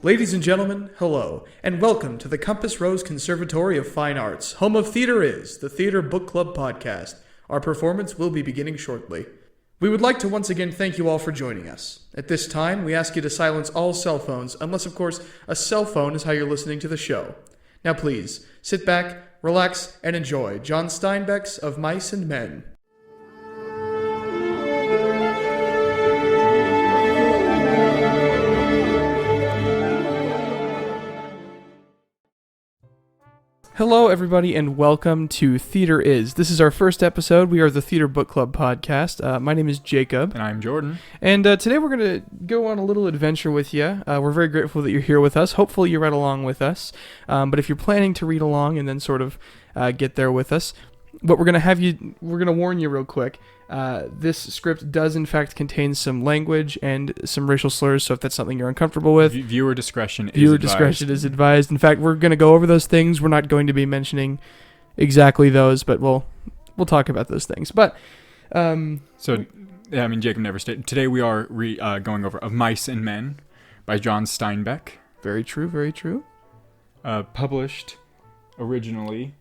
Ladies and gentlemen, hello, and welcome to the Compass Rose Conservatory of Fine Arts, home of Theater Is, the Theater Book Club podcast. Our performance will be beginning shortly. We would like to once again thank you all for joining us. At this time, we ask you to silence all cell phones, unless, of course, a cell phone is how you're listening to the show. Now please, sit back, relax, and enjoy John Steinbeck's Of Mice and Men. Hello, everybody, and welcome to Theater Is. This is our first episode. We are the Theater Book Club podcast. My name is Jacob. And I'm Jordan. And today we're going to go on a little adventure with you. We're very grateful that you're here with us. Hopefully you read along with us. But if you're planning to read along and then sort of get there with us, what we're going to warn you real quick. This script does in fact contain some language and some racial slurs, so if that's something you're uncomfortable with, viewer discretion is advised. In fact, we're going to go over those things. We're not going to be mentioning exactly those, but we'll talk about those things. But Jacob never stated. Today we are going over Of Mice and Men by John Steinbeck. Very true, very true. Published originally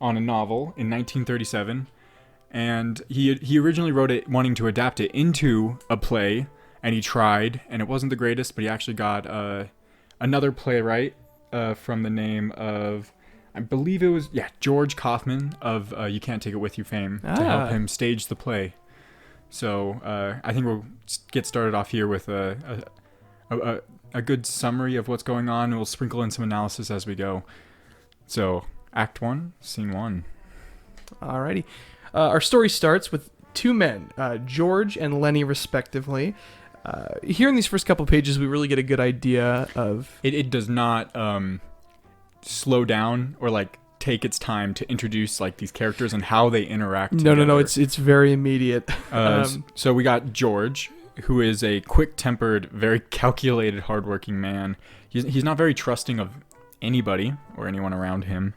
on a novel in 1937. And he originally wrote it wanting to adapt it into a play, and he tried, and it wasn't the greatest, but he actually got another playwright from the name of, I believe it was, George Kaufman of You Can't Take It With You fame to help him stage the play. So I think we'll get started off here with a good summary of what's going on, and we'll sprinkle in some analysis as we go. So, Act 1, Scene 1. Alrighty. Our story starts with two men, George and Lenny, respectively. Here in these first couple pages, we really get a good idea of... It does not slow down or take its time to introduce these characters and how they interact together. No, it's very immediate. So we got George, who is a quick-tempered, very calculated, hardworking man. He's not very trusting of anybody or anyone around him,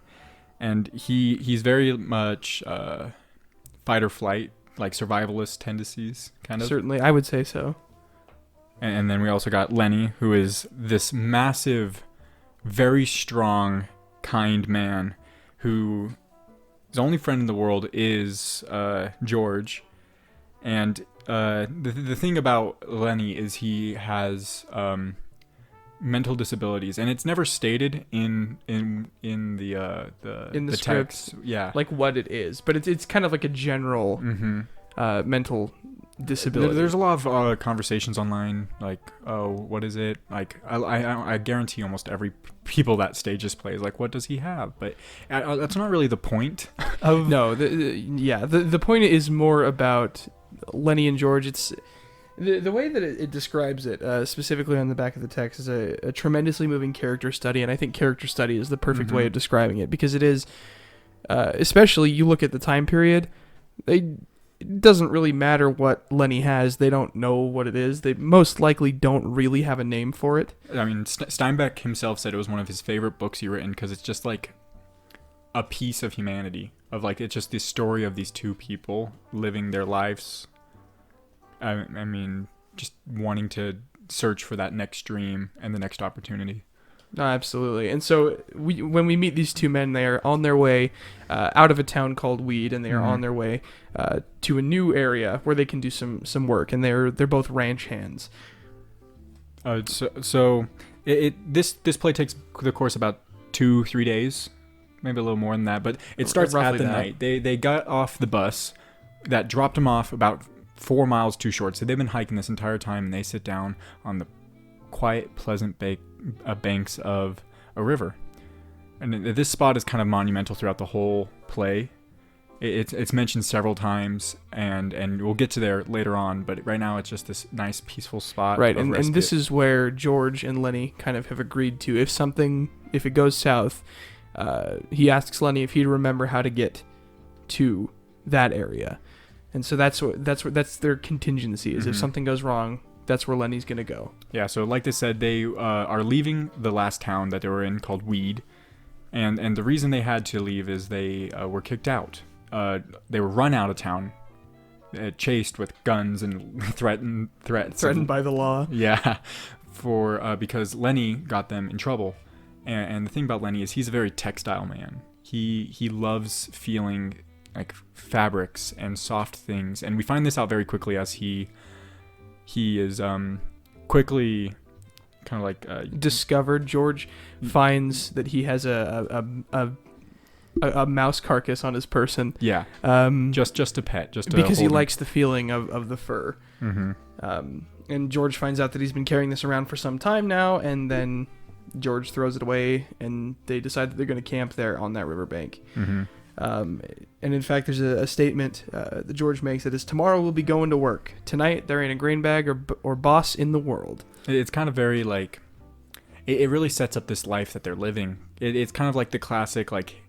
and he's very much fight or flight, survivalist tendencies, kind of. Certainly, I would say so. And then we also got Lenny, who is this massive, very strong, kind man who his only friend in the world is George. And the thing about Lenny is he has mental disabilities, and it's never stated in the script, text, what it is, but it's kind of like a general mental disability. There's a lot of conversations online, what is it? I guarantee almost every people that stages plays what does he have? But that's not really the point. No, the point is more about Lenny and George. It's the way that it describes it, specifically on the back of the text, is a tremendously moving character study, and I think character study is the perfect way of describing it, because it is, especially you look at the time period, it doesn't really matter what Lenny has. They don't know what it is. They most likely don't really have a name for it. I mean, Steinbeck himself said it was one of his favorite books he written, because it's just a piece of humanity, it's just the story of these two people living their lives. I mean, just wanting to search for that next dream and the next opportunity. No, absolutely. And so when we meet these two men, they are on their way out of a town called Weed, and they are on their way to a new area where they can do some work, and they're both ranch hands. So this play takes the course about 2-3 days, maybe a little more than that, but it starts at the night. They got off the bus that dropped them off about 4 miles too short, so they've been hiking this entire time, and they sit down on the quiet, pleasant banks of a river. And this spot is kind of monumental throughout the whole play. It's mentioned several times, and we'll get to there later on, but right now it's just this nice, peaceful spot. Right, and this is where George and Lenny kind of have agreed to, if it goes south, he asks Lenny if he'd remember how to get to that area. And so that's their contingency, is if something goes wrong, that's where Lenny's going to go. Yeah, so like they said, they are leaving the last town that they were in called Weed. And the reason they had to leave is they were kicked out. They were run out of town, chased with guns and threatened by the law. Yeah, because Lenny got them in trouble. And the thing about Lenny is he's a very textile man. He loves feeling like fabrics and soft things, and we find this out very quickly as he is quickly kind of like discovered. George finds that he has a mouse carcass on his person. Yeah. Just a pet, because he likes the feeling of the fur. Mm-hmm. And George finds out that he's been carrying this around for some time now, and then George throws it away, and they decide that they're going to camp there on that riverbank. Mm-hmm. And in fact, there's a statement that George makes that is, "Tomorrow we'll be going to work. Tonight there ain't a grain bag or boss in the world." It's kind of very like, it really sets up this life that they're living. It's kind of like the classic like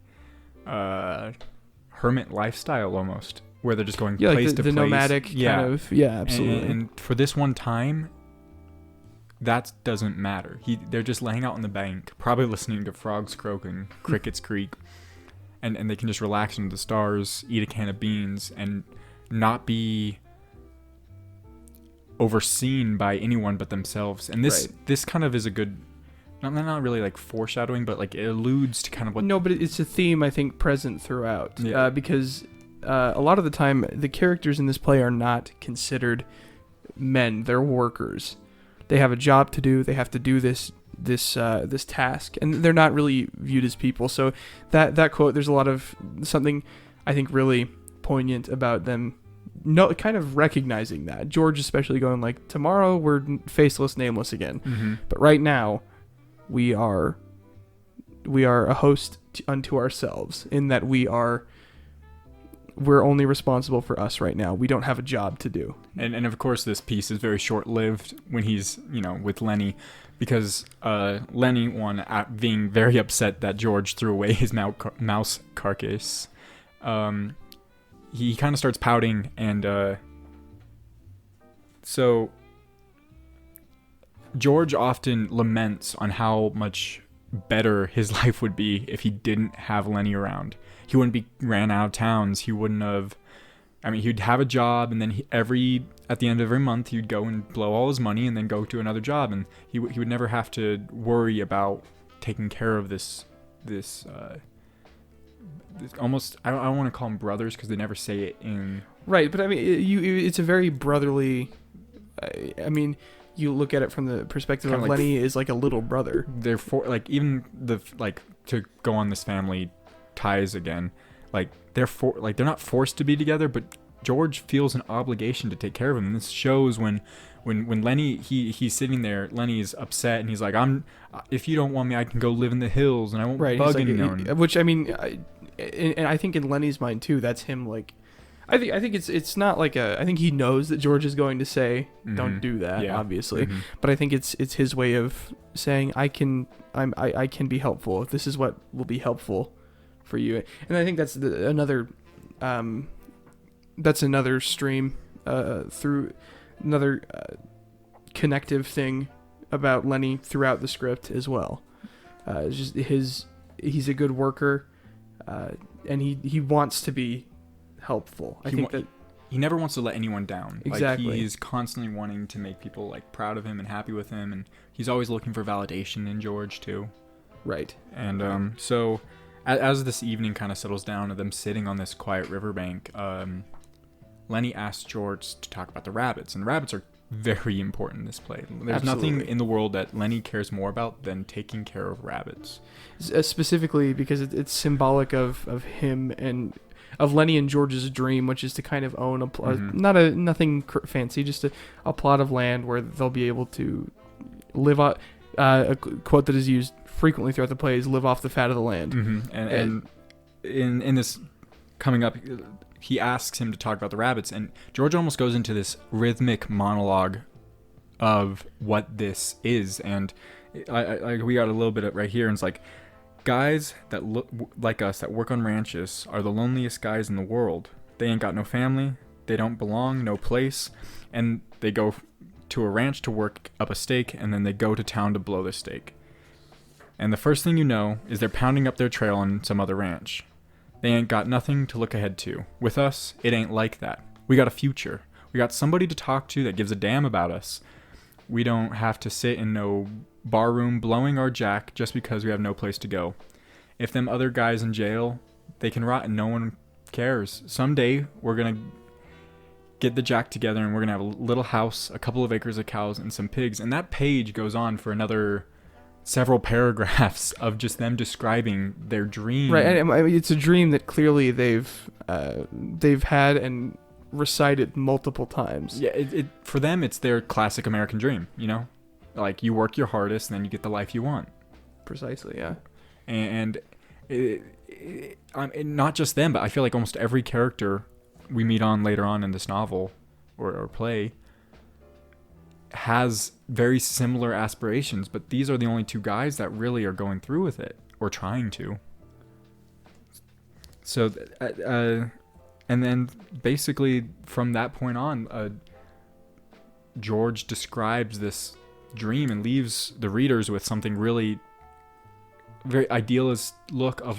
hermit lifestyle almost, where they're just going place to place. The nomadic kind of, absolutely. And for this one time, that doesn't matter. They're just laying out on the bank, probably listening to frogs croaking, crickets creak, and they can just relax under the stars, eat a can of beans, and not be overseen by anyone but themselves. And this kind of is a good, not really like foreshadowing, but like it alludes to kind of what... No, but it's a theme, I think, present throughout. Yeah. Because a lot of the time, the characters in this play are not considered men. They're workers. They have a job to do. They have to do this task, and they're not really viewed as people. So that quote, there's a lot of something I think really poignant about them. No, kind of recognizing that George, especially, going like, tomorrow we're faceless, nameless again, mm-hmm. but right now we are a host unto ourselves, in that we're only responsible for us right now. We don't have a job to do. And of course, this piece is very short-lived when he's, with Lenny, because Lenny, being very upset that George threw away his mouse carcass, he kind of starts pouting, and so George often laments on how much better his life would be if he didn't have Lenny around. He wouldn't be ran out of towns. He wouldn't have... he'd have a job, and then at the end of every month, he'd go and blow all his money and then go to another job, and he would never have to worry about taking care of this almost... I don't want to call them brothers, because they never say it in... Right, but it's a very brotherly... you look at it from the perspective of Lenny is like a little brother. Therefore, even to go on this family ties again, they're not forced to be together, but George feels an obligation to take care of him. And this shows when Lenny he's sitting there, Lenny's upset, and he's like, if you don't want me, I can go live in the hills and I won't bug anyone. Which and I think in Lenny's mind too, that's him like. I think it's not like I think he knows that George is going to say, don't do that, obviously. Mm-hmm. But I think it's his way of saying, I can be helpful if this is what will be helpful for you. And I think that's another stream through another connective thing about Lenny throughout the script as well. It's just he's a good worker, and he wants to be helpful. I think that he never wants to let anyone down. Exactly. He's constantly wanting to make people proud of him and happy with him, and he's always looking for validation in George too. Right. And so as this evening kind of settles down and them sitting on this quiet riverbank, Lenny asks George to talk about the rabbits, and rabbits are very important in this play. There's nothing in the world that Lenny cares more about than taking care of rabbits. Specifically because it's symbolic of him and of Lenny and George's dream, which is to kind of own nothing fancy, just a plot of land where they'll be able to live on. A quote that is used frequently throughout the play is "live off the fat of the land." Mm-hmm. And in this coming up, he asks him to talk about the rabbits, and George almost goes into this rhythmic monologue of what this is, and we got a little bit of right here, and it's like, guys that look like us that work on ranches are the loneliest guys in the world. They ain't got no family, they don't belong, no place, and they go to a ranch to work up a steak, and then they go to town to blow their steak. And the first thing you know is they're pounding up their trail on some other ranch. They ain't got nothing to look ahead to. With us, it ain't like that. We got a future. We got somebody to talk to that gives a damn about us. We don't have to sit in no barroom blowing our jack just because we have no place to go. If them other guys in jail, they can rot and no one cares. Someday we're gonna get the jack together and we're gonna have a little house, a couple of acres of cows, and some pigs. And that page goes on for another several paragraphs of just them describing their dream. Right, and I mean, it's a dream that clearly they've had and recited multiple times. Yeah, it for them it's their classic American dream. You know, like you work your hardest and then you get the life you want. Precisely, yeah. And not just them, but I feel like almost every character we meet on later on in this novel or play has very similar aspirations, but these are the only two guys that really are going through with it or trying to. So, and then basically from that point on, George describes this dream and leaves the readers with something really very idealist look of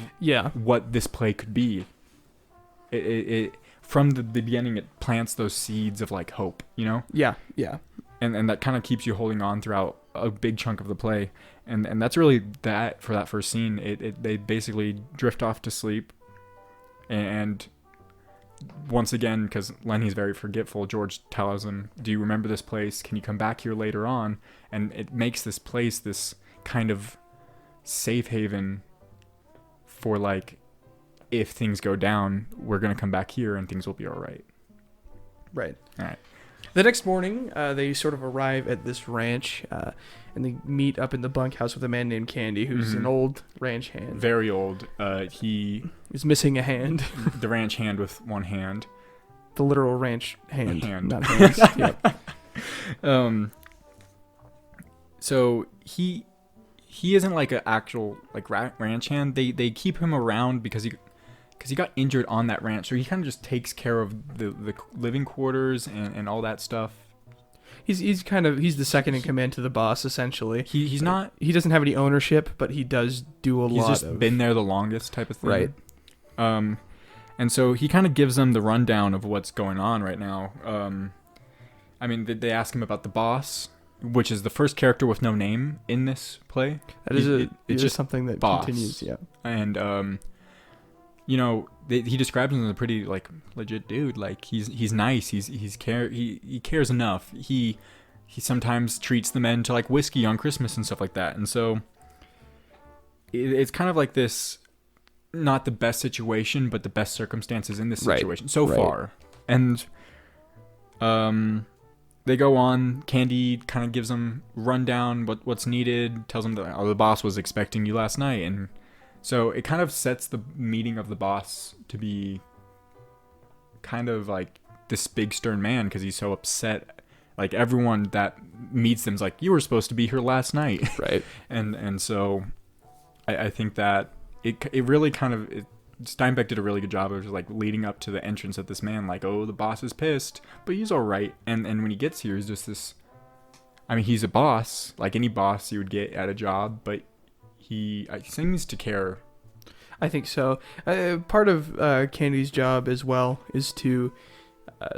what this play could be. It from the beginning, it plants those seeds of like hope, you know? Yeah. And that kind of keeps you holding on throughout a big chunk of the play. And that's really that for that first scene. They basically drift off to sleep. And once again, because Lenny's very forgetful, George tells him, do you remember this place? Can you come back here later on? And it makes this place this kind of safe haven for like, if things go down, we're going to come back here and things will be all right. Right. All right. The next morning, they sort of arrive at this ranch, and they meet up in the bunkhouse with a man named Candy, who's an old ranch hand. Very old. He is missing a hand. The ranch hand with one hand. The literal ranch hand. Not hands. Yep. So he isn't like an actual like ranch hand. They keep him around because he got injured on that ranch, so he kind of just takes care of the living quarters and all that stuff. He's the second in command to the boss, essentially. He doesn't have any ownership, but he does do a lot. He's just been there the longest type of thing. Right. And so he kind of gives them the rundown of what's going on right now. I mean, they ask him about the boss, which is the first character with no name in this play. That is it's just something that boss. Continues, yeah. And you know, he describes him as a pretty like legit dude. Like he's nice. He cares enough. He sometimes treats the men to like whiskey on Christmas and stuff like that. And so it's kind of like this, not the best situation, but the best circumstances in this situation so far. And they go on. Candy kind of gives them rundown what's needed. Tells them that the boss was expecting you last night, and so it kind of sets the meeting of the boss to be kind of like this big stern man because he's so upset. Like everyone that meets him is like, you were supposed to be here last night. Right. And so I think that it really kind of, Steinbeck did a really good job of just like leading up to the entrance of this man. Like, oh, the boss is pissed, but he's all right. And when he gets here, he's just this, I mean, he's a boss, like any boss you would get at a job, but he seems to care. I think so. Part of Candy's job as well is to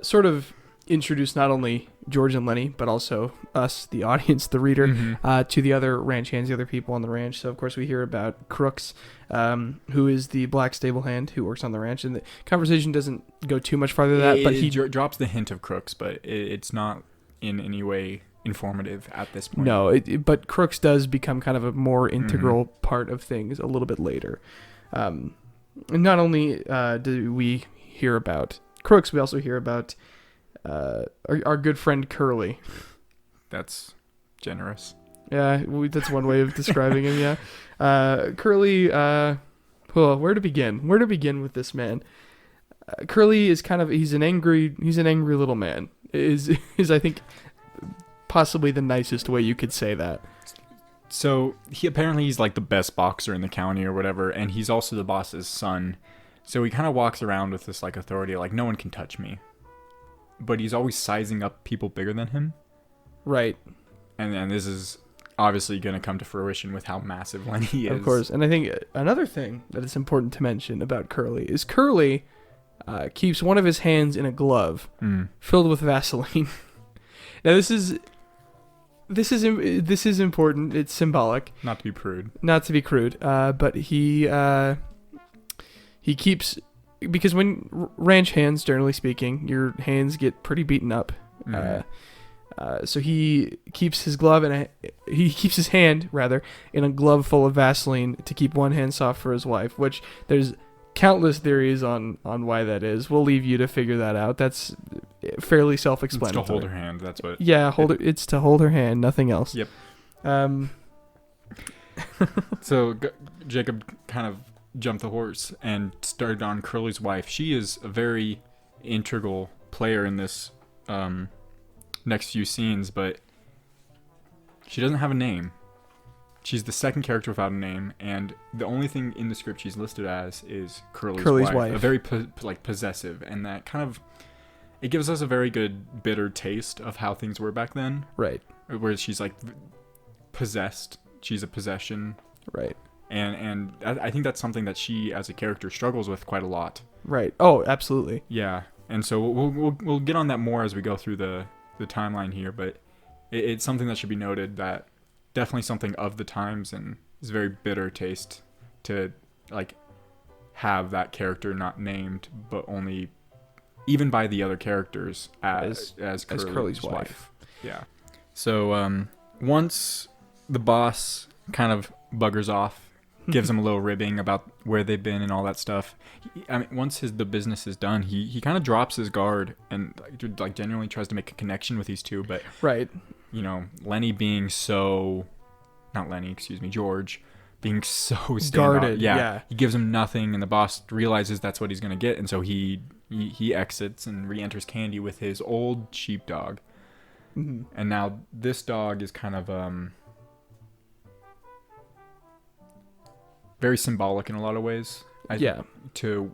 sort of introduce not only George and Lenny, but also us, the audience, the reader, to the other ranch hands, the other people on the ranch. So, of course, we hear about Crooks, who is the black stable hand who works on the ranch. And the conversation doesn't go too much farther than that, but he drops the hint of Crooks, but it's not in any way informative at this point. No, but Crooks does become kind of a more integral part of things a little bit later. And not only do we hear about Crooks, we also hear about our good friend Curly. That's generous. Yeah, that's one way of describing him. Yeah, Curly. Well, where to begin? Where to begin with this man? Curly is he's an angry little man. Is I think possibly the nicest way you could say that. So he's like the best boxer in the county or whatever, and he's also the boss's son. So he kind of walks around with this like authority, like no one can touch me. But he's always sizing up people bigger than him. Right. And this is obviously going to come to fruition with how massive Lenny is. Of course. And I think another thing that is important to mention about Curly is Curly keeps one of his hands in a glove filled with Vaseline. Now this is this is important. It's symbolic. Not to be prude. Not to be crude. But he keeps, because when ranch hands, generally speaking, your hands get pretty beaten up. So he keeps his hand rather in a glove full of Vaseline to keep one hand soft for his wife, which there's countless theories on why that is. We'll leave you to figure that out. That's fairly self-explanatory. It's to hold her hand. That's what. Yeah, it's to hold her hand, nothing else. Yep. So Jacob kind of jumped the horse and started on Curly's wife. She is a very integral player in this next few scenes, but she doesn't have a name. She's the second character without a name, and the only thing in the script she's listed as is Curly's wife. A very possessive, and that kind of, it gives us a very good bitter taste of how things were back then. Right. Where she's like possessed. She's a possession. Right. And I think that's something that she as a character struggles with quite a lot. Right. Oh, absolutely. Yeah. And so we'll get on that more as we go through the timeline here, but it's something that should be noted, that definitely something of the times, and it's a very bitter taste to like have that character not named, but only even by the other characters as Curly's wife. Yeah. So once the boss kind of buggers off, gives him a little ribbing about where they've been and all that stuff. Once the business is done, he kind of drops his guard and like genuinely tries to make a connection with these two. But right, Lenny being so, not Lenny, excuse me, George being so guarded. Yeah, he gives him nothing, and the boss realizes that's what he's gonna get, and so he exits and re-enters Candy with his old sheepdog. Mm-hmm. And now this dog is kind of very symbolic in a lot of ways. To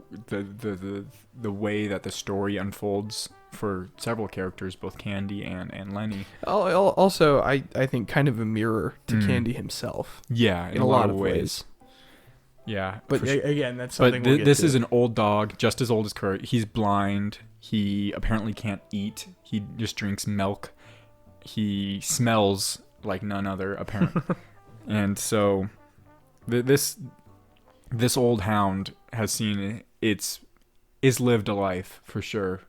the way that the story unfolds for several characters, both Candy and Lenny. Also, I think kind of a mirror to Candy himself. Yeah, in a lot of ways. Yeah, but again, that's something. But this is an old dog, just as old as Kurt. He's blind. He apparently can't eat. He just drinks milk. He smells like none other, apparently. And so this old hound has seen it's lived a life for sure.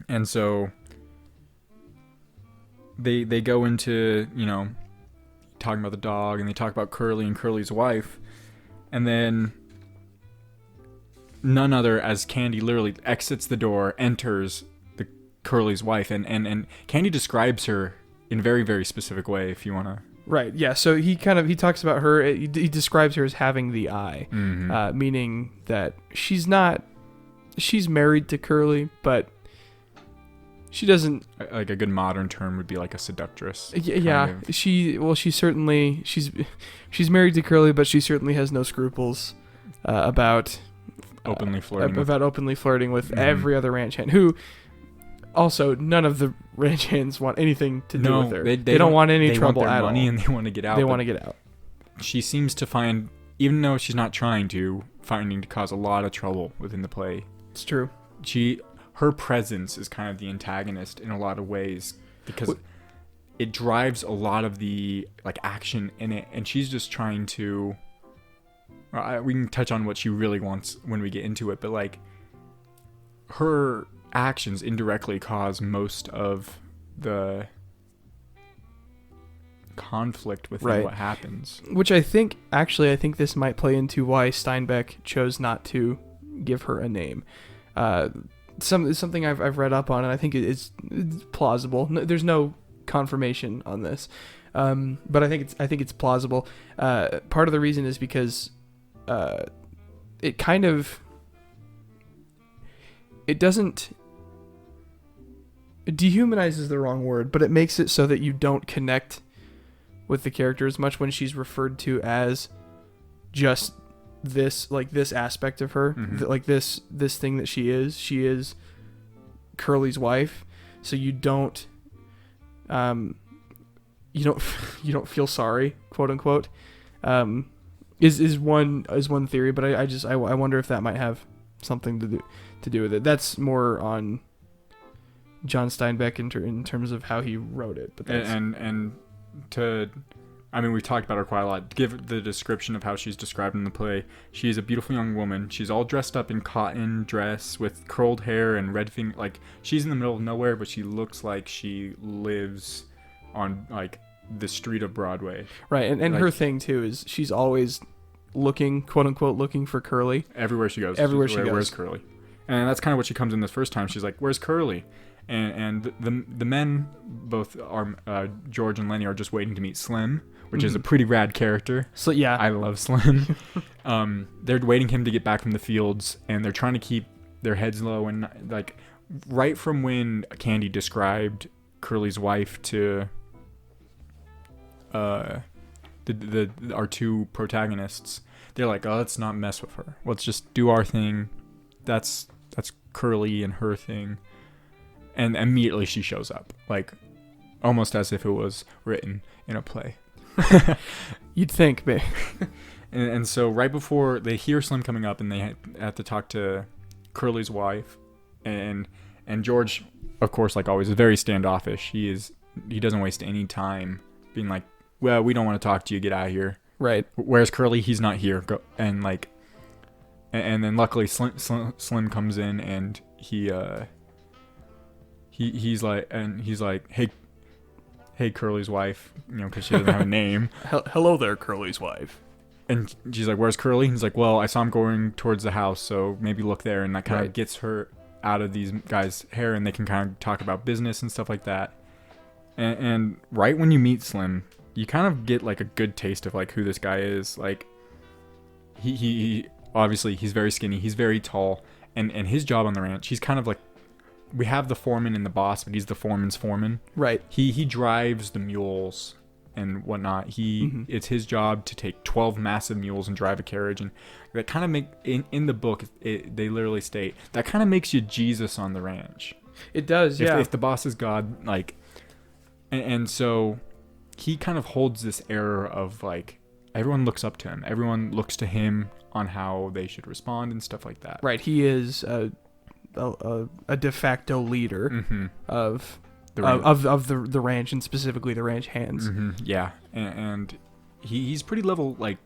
And so they go into, talking about the dog, and they talk about Curly and Curly's wife, and then none other as Candy literally exits the door, enters the Curly's wife, and Candy describes her in a very, very specific way, if you want to. Right, yeah, so he talks about her, he describes her as having the eye, meaning that she's married to Curly, but she doesn't... Like a good modern term would be like a seductress. Yeah, she's married to Curly, but she certainly has no scruples about... Openly flirting. About openly flirting with every other ranch hand, who... Also, none of the ranch hands want anything to do with her. They don't want any trouble at all. They want their money and they want to get out. They want to get out. She seems to find, even though she's not trying to, finding to cause a lot of trouble within the play. It's true. Her presence is kind of the antagonist in a lot of ways, because it drives a lot of the action in it, and she's just trying to... we can touch on what she really wants when we get into it, but her actions indirectly cause most of the conflict within what happens. Which I think this might play into why Steinbeck chose not to give her a name. Something I've read up on, and I think it's plausible. There's no confirmation on this, but I think it's plausible. Part of the reason is because it kind of... It doesn't... Dehumanize is the wrong word, but it makes it so that you don't connect with the character as much when she's referred to as just this aspect of her, this thing that she is Curly's wife. So you don't feel sorry, quote unquote, is one theory, but I wonder if that might have something to do with it. That's more on John Steinbeck in terms of how he wrote it. But that's... we've talked about her quite a lot. Give the description of how she's described in the play. She's a beautiful young woman. She's all dressed up in cotton dress with curled hair and red finger. Like, she's in the middle of nowhere, but she looks like she lives on, like, the street of Broadway. Right, and like, her thing, too, is she's always looking, quote-unquote, looking for Curly. Everywhere she goes. Where's Curly? And that's kind of what she comes in this first time. She's like, where's Curly? And the men, both are George and Lenny, are just waiting to meet Slim, which is a pretty rad character. So yeah, I love Slim. They're waiting him to get back from the fields, and they're trying to keep their heads low. And like right from when Candy described Curly's wife to our two protagonists, they're like, oh, let's not mess with her. Let's just do our thing. That's Curly and her thing. And immediately she shows up, like almost as if it was written in a play. You'd think, babe. and so right before they hear Slim coming up, and they have to talk to Curly's wife, and George, of course, like always, is very standoffish. He doesn't waste any time being like, well, we don't want to talk to you. Get out of here. Right. Whereas Curly, he's not here. And then luckily Slim comes in, and he's like, hey, Curly's wife, because she doesn't have a name. Hello there, Curly's wife. And she's like, where's Curly? And he's like, well, I saw him going towards the house, so maybe look there. And that kind of gets her out of these guys' hair, and they can kind of talk about business and stuff like that. And right when you meet Slim, you kind of get like a good taste of like who this guy is. Like, he obviously he's very skinny, he's very tall, and his job on the ranch, he's kind of like, we have the foreman and the boss, but he's the foreman's foreman. Right. He drives the mules and whatnot. It's his job to take 12 massive mules and drive a carriage, and that kind of in the book they literally state that kind of makes you Jesus on the ranch. It does, yeah. If the boss is God, like, and so he kind of holds this air of like everyone looks up to him, everyone looks to him on how they should respond and stuff like that. Right. He is a de facto leader of the ranch, and specifically the ranch hands. Yeah, and he's pretty level. Like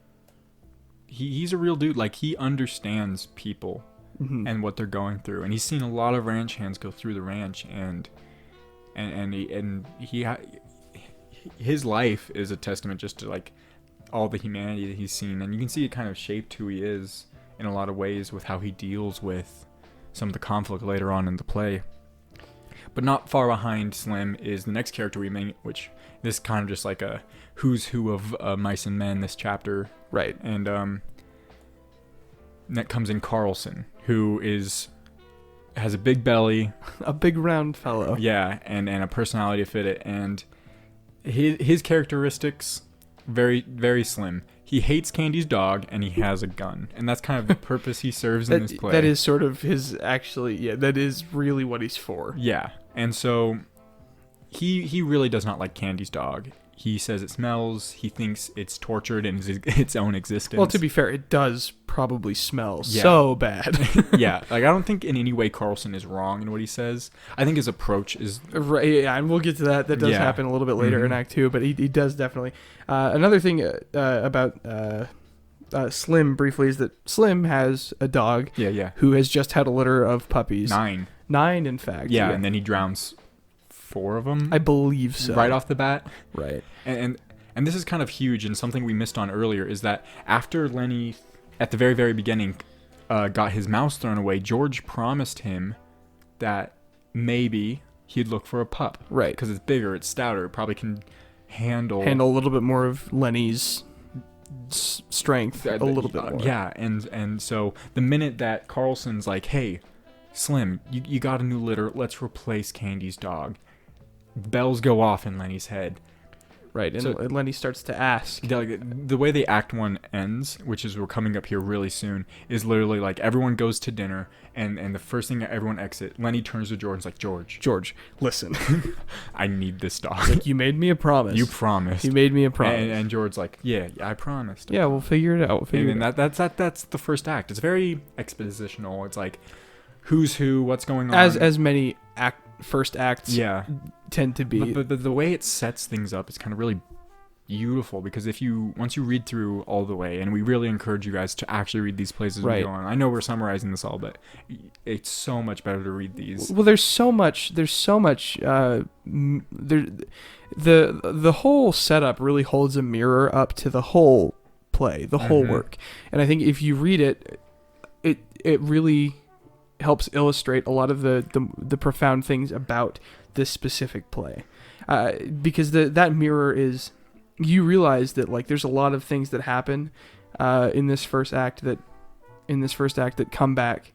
he's a real dude. Like he understands people and what they're going through, and he's seen a lot of ranch hands go through the ranch, and his life is a testament just to like all the humanity that he's seen, and you can see it kind of shaped who he is in a lot of ways with how he deals with some of the conflict later on in the play. But not far behind Slim is the next character we meet, which this is kind of just like a who's who of mice and men, this chapter. Right. And that comes in Carlson, who has a big belly. A big round fellow. Yeah, and a personality to fit it. And his characteristics, very, very Slim. He hates Candy's dog, and he has a gun. And that's kind of the purpose he serves in this play. That is sort of his, actually, yeah, that is really what he's for. Yeah. And so he really does not like Candy's dog. He says it smells. He thinks it's tortured in its own existence. Well, to be fair, it does probably smell so bad. Yeah. Like, I don't think in any way Carlson is wrong in what he says. I think his approach is... Right, yeah, and we'll get to that. That does happen a little bit later in Act 2, but he does definitely. Another thing about Slim, briefly, is that Slim has a dog who has just had a litter of puppies. 9, in fact. Yeah, and then he drowns 4 of them. I believe so. Right off the bat. Right. And this is kind of huge, and something we missed on earlier is that after Lenny, at the very, very beginning, got his mouse thrown away, George promised him that maybe he'd look for a pup. Right. Because it's bigger, it's stouter, it probably can handle a little bit more of Lenny's strength. A little bit more. Yeah, and so the minute that Carlson's like, hey, Slim, you got a new litter, let's replace Candy's dog. Bells go off in Lenny's head. Right, and so Lenny starts to ask. The way the Act 1 ends, which is we're coming up here really soon, is literally like everyone goes to dinner, and the first thing that everyone exit, Lenny turns to George and is like, George, listen. I need this dog. Like, you made me a promise. You promised. You made me a promise. And George's like, yeah, I promised. Yeah, we'll figure it out. That's the first act. It's very expositional. It's like, who's who, what's going on. As many first acts Yeah. tend to be. But the way it sets things up is kind of really beautiful, because once you read through all the way, and we really encourage you guys to actually read these plays as we Right. go on. I know we're summarizing this all, but it's so much better to read these. Well, there's so much. The whole setup really holds a mirror up to the whole play, the whole work. And I think if you read it, it really helps illustrate a lot of the profound things about this specific play, because that mirror is. You realize that like there's a lot of things that happen in this first act that come back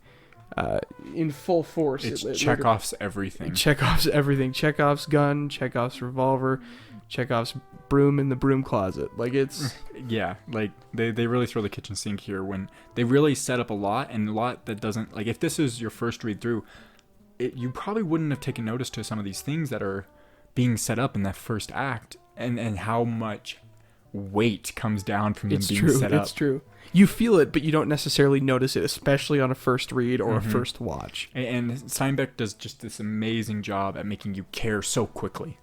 in full force. It's Chekhov's everything. Chekhov's everything. Chekhov's gun, Chekhov's revolver, Chekhov's broom in the broom closet. Like it's yeah, like they really throw the kitchen sink here when they really set up a lot, and a lot that doesn't, like, if this is your first read through, you probably wouldn't have taken notice to some of these things that are being set up in that first act, and how much weight comes down from them being set up. It's true. You feel it, but you don't necessarily notice it, especially on a first read or a first watch. And Steinbeck does just this amazing job at making you care so quickly.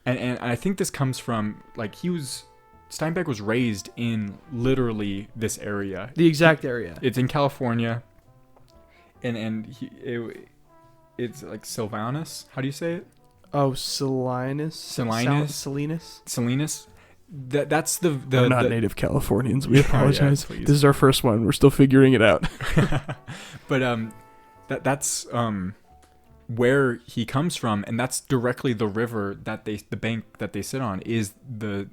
And I think this comes from, like, Steinbeck was raised in literally this area. The exact area. It's in California. And it's like Sylvanus. How do you say it? Oh, Salinas. Salinas. That's the We're not native Californians. We apologize. Yeah, this is our first one. We're still figuring it out. But that's where he comes from, and that's directly the river the bank that they sit on is the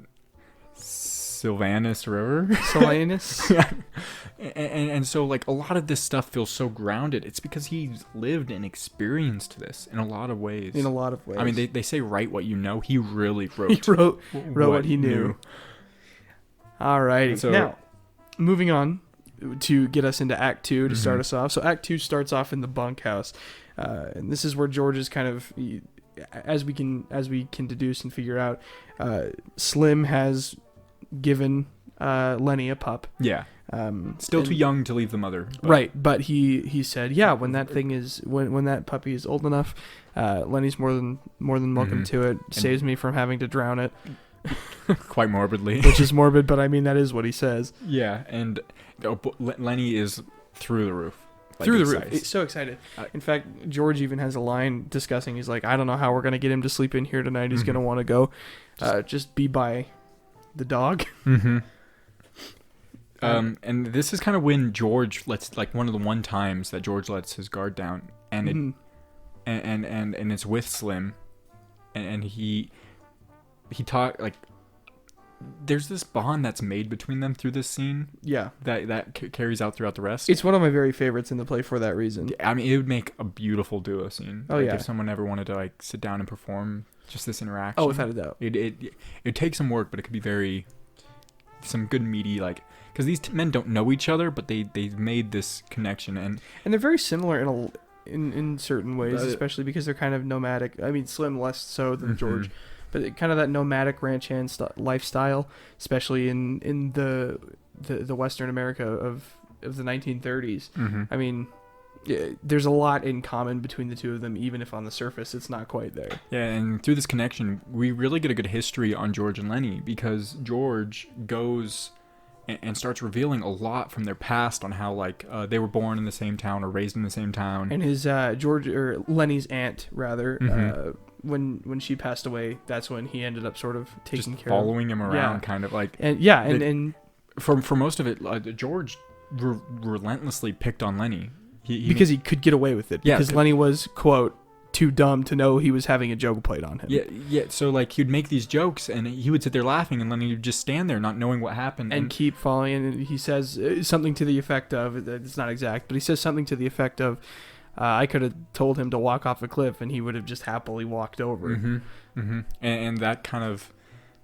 Sylvanus River. Salinas. And so, like, a lot of this stuff feels so grounded. It's because he's lived and experienced this in a lot of ways. I mean, they say write what you know. He really wrote. He wrote what he knew. All righty. So, now, moving on to get us into Act 2 to start us off. So Act 2 starts off in the bunkhouse. And this is where George is kind of, as we can deduce and figure out, Slim has given Lenny a pup. Yeah. Still too young to leave the mother. Right, but he said, yeah, when that thing is when that puppy is old enough, Lenny's more than welcome to it. Saves me from having to drown it. Quite morbidly. Which is morbid, but I mean that is what he says. Yeah, and Lenny is through the roof. Like, through the roof. He's so excited. In fact, George even has a line discussing. He's like, I don't know how we're gonna get him to sleep in here tonight. He's gonna want to go, just be by the dog. And this is kind of when George lets, like, one of the one times that George lets his guard down, and and it's with Slim, and he taught, like, there's this bond that's made between them through this scene. Yeah, that carries out throughout the rest. It's one of my very favorites in the play for that reason. I mean, it would make a beautiful duo scene. Oh, like, yeah. If someone ever wanted to, like, sit down and perform just this interaction. Oh, without a doubt. It takes some work, but it could be some good meaty, like, because these men don't know each other, but they've made this connection, and they're very similar in certain ways, especially because they're kind of nomadic. I mean, Slim less so than George, but kind of that nomadic ranch hand lifestyle, especially in the Western America of the 1930s. I mean, there's a lot in common between the two of them, even if on the surface it's not quite there. Yeah, and through this connection, we really get a good history on George and Lenny, because George goes and starts revealing a lot from their past on how, like, they were born in the same town or raised in the same town. And his Lenny's aunt, rather, when she passed away, that's when he ended up sort of taking care of following him around, kind of like. And for most of it, George relentlessly picked on Lenny. Because he could get away with it. Because Lenny was, quote, too dumb to know he was having a joke played on him. Yeah. So, like, he'd make these jokes, and he would sit there laughing, and Lenny would just stand there not knowing what happened. And keep following, and he says something to the effect of, it's not exact, but he says something to the effect of, I could have told him to walk off a cliff, and he would have just happily walked over. And that kind of...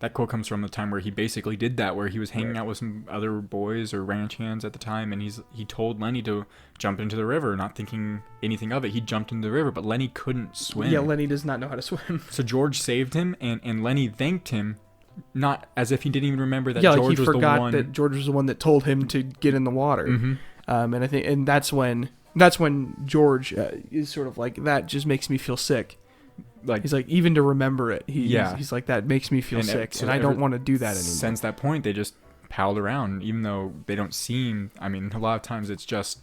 That quote comes from the time where he basically did that, where he was hanging out with some other boys or ranch hands at the time, and he told Lenny to jump into the river, not thinking anything of it. He jumped into the river, but Lenny couldn't swim. Yeah, Lenny does not know how to swim. So George saved him, and Lenny thanked him, not as if he didn't even remember that George was the one. Yeah, like he forgot that George was the one that told him to get in the water. And I think, and that's when George is sort of like, that just makes me feel sick. like he's like, even to remember it, Yeah. he's like, that makes me feel And, sick, so and I don't ever want to do that anymore. Since that point, they just palled around, even though they don't seem. I mean, a lot of times it's just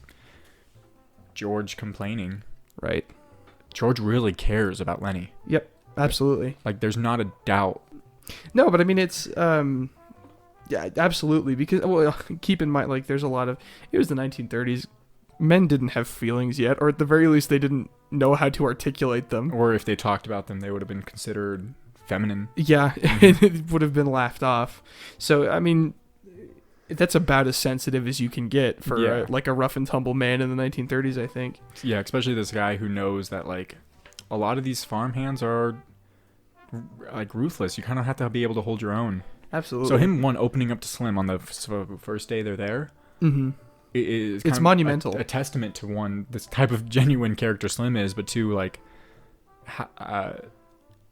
George complaining. Right. George really cares about Lenny. Yep. Absolutely. Like, there's not a doubt. No, but I mean, it's yeah, absolutely, because well, keep in mind, like, there's a lot of, it was the 1930s. Men didn't have feelings yet, or at the very least, they didn't know how to articulate them. Or if they talked about them, they would have been considered feminine. Yeah, Mm-hmm. it would have been laughed off. So, I mean, that's about as sensitive as you can get for Yeah. like a rough and tumble man in the 1930s, I think. Yeah, especially this guy who knows that, like, a lot of these farmhands are, like, ruthless. You kind of have to be able to hold your own. Absolutely. So him, opening up to Slim on the first day they're there, Mm-hmm. is It's monumental. A testament to, one, this type of genuine character Slim is, but two, like,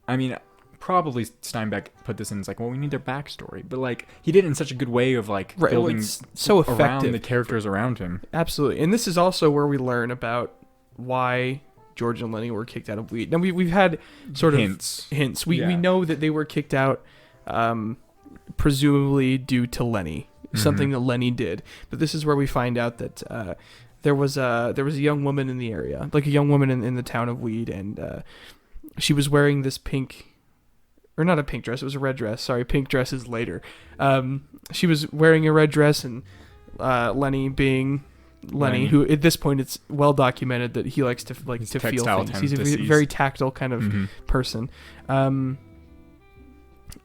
I mean, probably Steinbeck put this in, it's like, well, we need their backstory, but, like, he did it in such a good way of, like, Right, well, building it's so around effective. the characters around him. Absolutely. And this is also where we learn about why George and Lenny were kicked out of Weed. Now, we've had sort of hints. We Yeah. know that they were kicked out, presumably due to Lenny, something that Lenny did. But this is where we find out that there was a young woman in the area, like a young woman in the town of Weed, and she was wearing this pink, or not a pink dress, it was a red dress. Sorry, pink dress is later. She was wearing a red dress, and Lenny being Lenny, who at this point it's well documented that he likes to to feel things. He's a very tactile kind of person,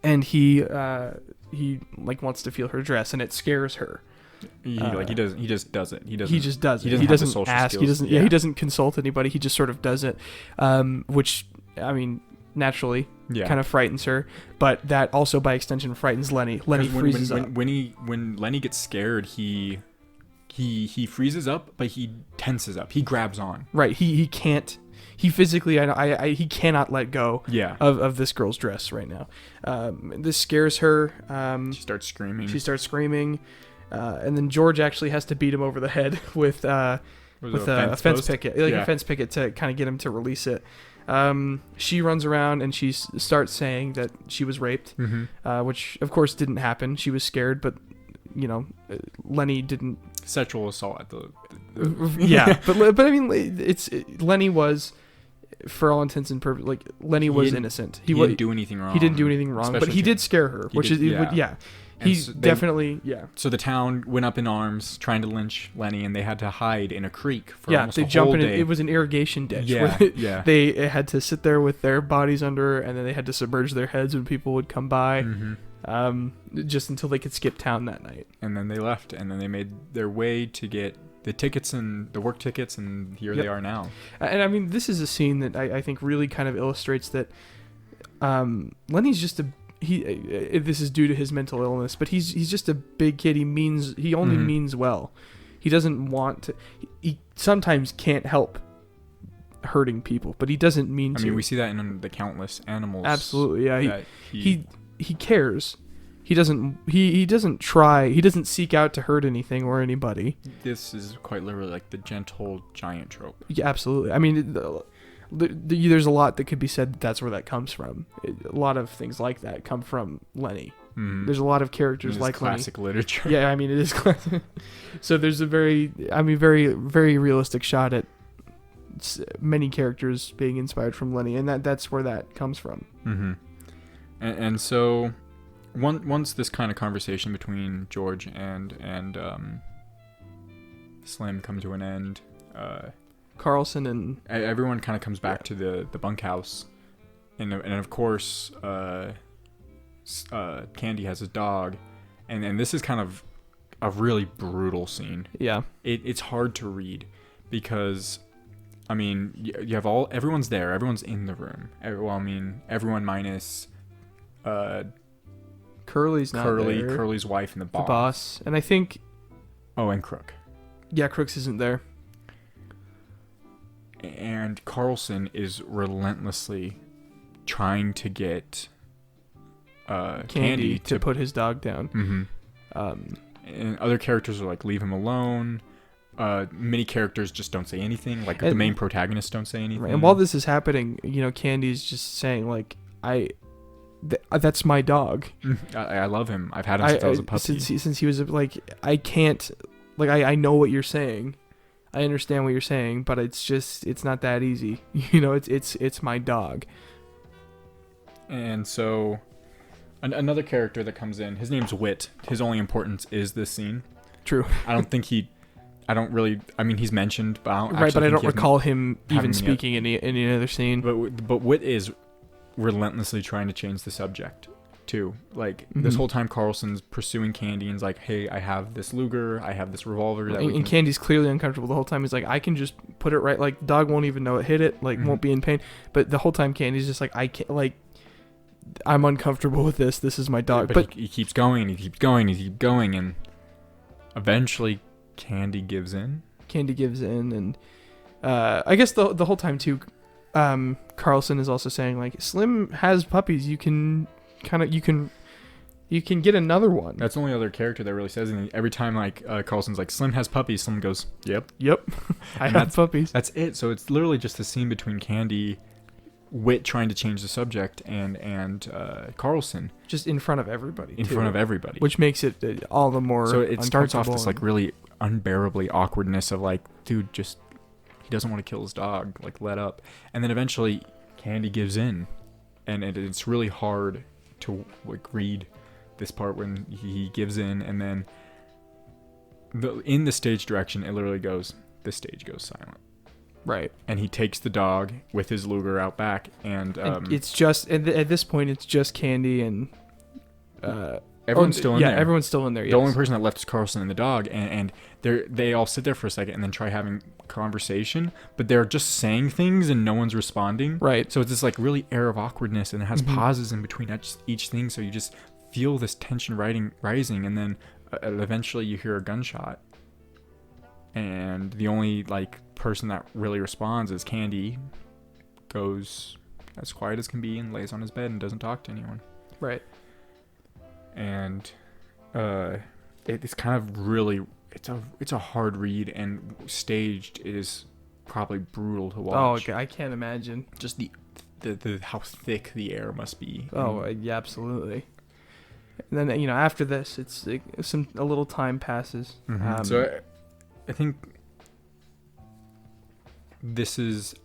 and he like wants to feel her dress, and it scares her. He just does it. He just does it. He He doesn't have the doesn't social ask. skills. He doesn't. Yeah, he doesn't consult anybody. He just sort of does it, which, I mean, naturally kind of frightens her, but that also by extension frightens Lenny. Lenny freezes up. When Lenny gets scared, he freezes up, but he tenses up. He grabs on. Right. He can't. He physically, he cannot let go. Of this girl's dress right now. This scares her. She starts screaming. And then George actually has to beat him over the head with a fence picket, a fence picket, to kind of get him to release it. She runs around and she starts saying that she was raped, which of course didn't happen. She was scared, but Lenny didn't. Sexual assault at the yeah, but I mean, Lenny was, for all intents and purposes, like, Lenny was innocent. He didn't do anything wrong. He didn't do anything wrong, but he did scare her, He's definitely. So the town went up in arms trying to lynch Lenny, and they had to hide in a creek for almost they a jump whole in. day. It was an irrigation ditch. Yeah. They had to sit there with their bodies under, and then they had to submerge their heads when people would come by, just until they could skip town that night. And then they left, and then they made their way to get the tickets and the work tickets, and here they are now. And I mean, this is a scene that I think really kind of illustrates that Lenny's just this is due to his mental illness, but he's just a big kid. He only means well. He doesn't want to. He sometimes can't help hurting people, but he doesn't mean to. I mean, we see that in the countless animals. Absolutely, yeah. He cares. He doesn't try. He doesn't seek out to hurt anything or anybody. This is quite literally like the gentle giant trope. Yeah, absolutely. I mean, there's a lot that could be said that's where that comes from. A lot of things like that come from Lenny. There's a lot of characters like classic Lenny. literature. Yeah, I mean, it is classic. So there's a very very realistic shot at many characters being inspired from Lenny, and that's where that comes from. And so once this kind of conversation between George and Slim come to an end, Carlson and everyone kind of comes back to the bunkhouse, and of course Candy has a dog, and this is kind of a really brutal scene. Yeah, it's hard to read because, I mean, you have everyone's there, everyone's in the room. Everyone minus Curly's not there. Curly's wife and the boss. The boss, and I think. Oh, and Crook. Yeah, Crooks isn't there. And Carlson is relentlessly trying to get Candy to put his dog down. And other characters are like, leave him alone. many characters just don't say anything. Like the main protagonists don't say anything. Right. And while this is happening, Candy's just saying like, that's my dog. I love him. I've had him since I was a puppy. Since he was like, I can't, like, I know what you're saying. I understand what you're saying, but it's not that easy. It's my dog. And so another character that comes in, his name's Wit. His only importance is this scene. True. I mean, he's mentioned, but I don't recall him even speaking in any other scene. But Wit is relentlessly trying to change the subject too. Like this whole time Carlson's pursuing Candy and's like, hey, I have this Luger, I have this revolver and Candy's clearly uncomfortable the whole time. He's like, I can just put it right, like the dog won't even know it hit it, like won't be in pain. But the whole time Candy's just like, I can't, like, I'm uncomfortable with this is my dog. But he keeps going, and eventually Candy gives in, and I guess the whole time too, Carlson is also saying like, Slim has puppies, you can get another one. That's the only other character that really says anything. Every time like Carlson's like, Slim has puppies, Slim goes, yep I have puppies. That's it. So it's literally just the scene between Candy, Wit trying to change the subject, and Carlson just in front of everybody, which makes it all the more. So it starts off this like really unbearably awkwardness of like, dude, just he doesn't want to kill his dog, like let up. And then eventually Candy gives in, and it's really hard to like read this part when he gives in, and then in the stage direction it literally goes, the stage goes silent. Right. And he takes the dog with his Luger out back, and it's just at this point it's just Candy and everyone's still in there. Yeah, everyone's still in there. The only person that left is Carlson and the dog, and they all sit there for a second and then try having conversation, but they're just saying things and no one's responding. Right. So it's this like really air of awkwardness, and it has pauses in between each thing, so you just feel this tension rising, and then eventually you hear a gunshot, and the only like person that really responds is Candy. Goes as quiet as can be and lays on his bed and doesn't talk to anyone. Right. And it's kind of really, it's a hard read, and staged it is probably brutal to watch. Oh, okay. I can't imagine. Just the how thick the air must be. Oh, yeah, absolutely. And then after this, it's a little time passes. So I think this is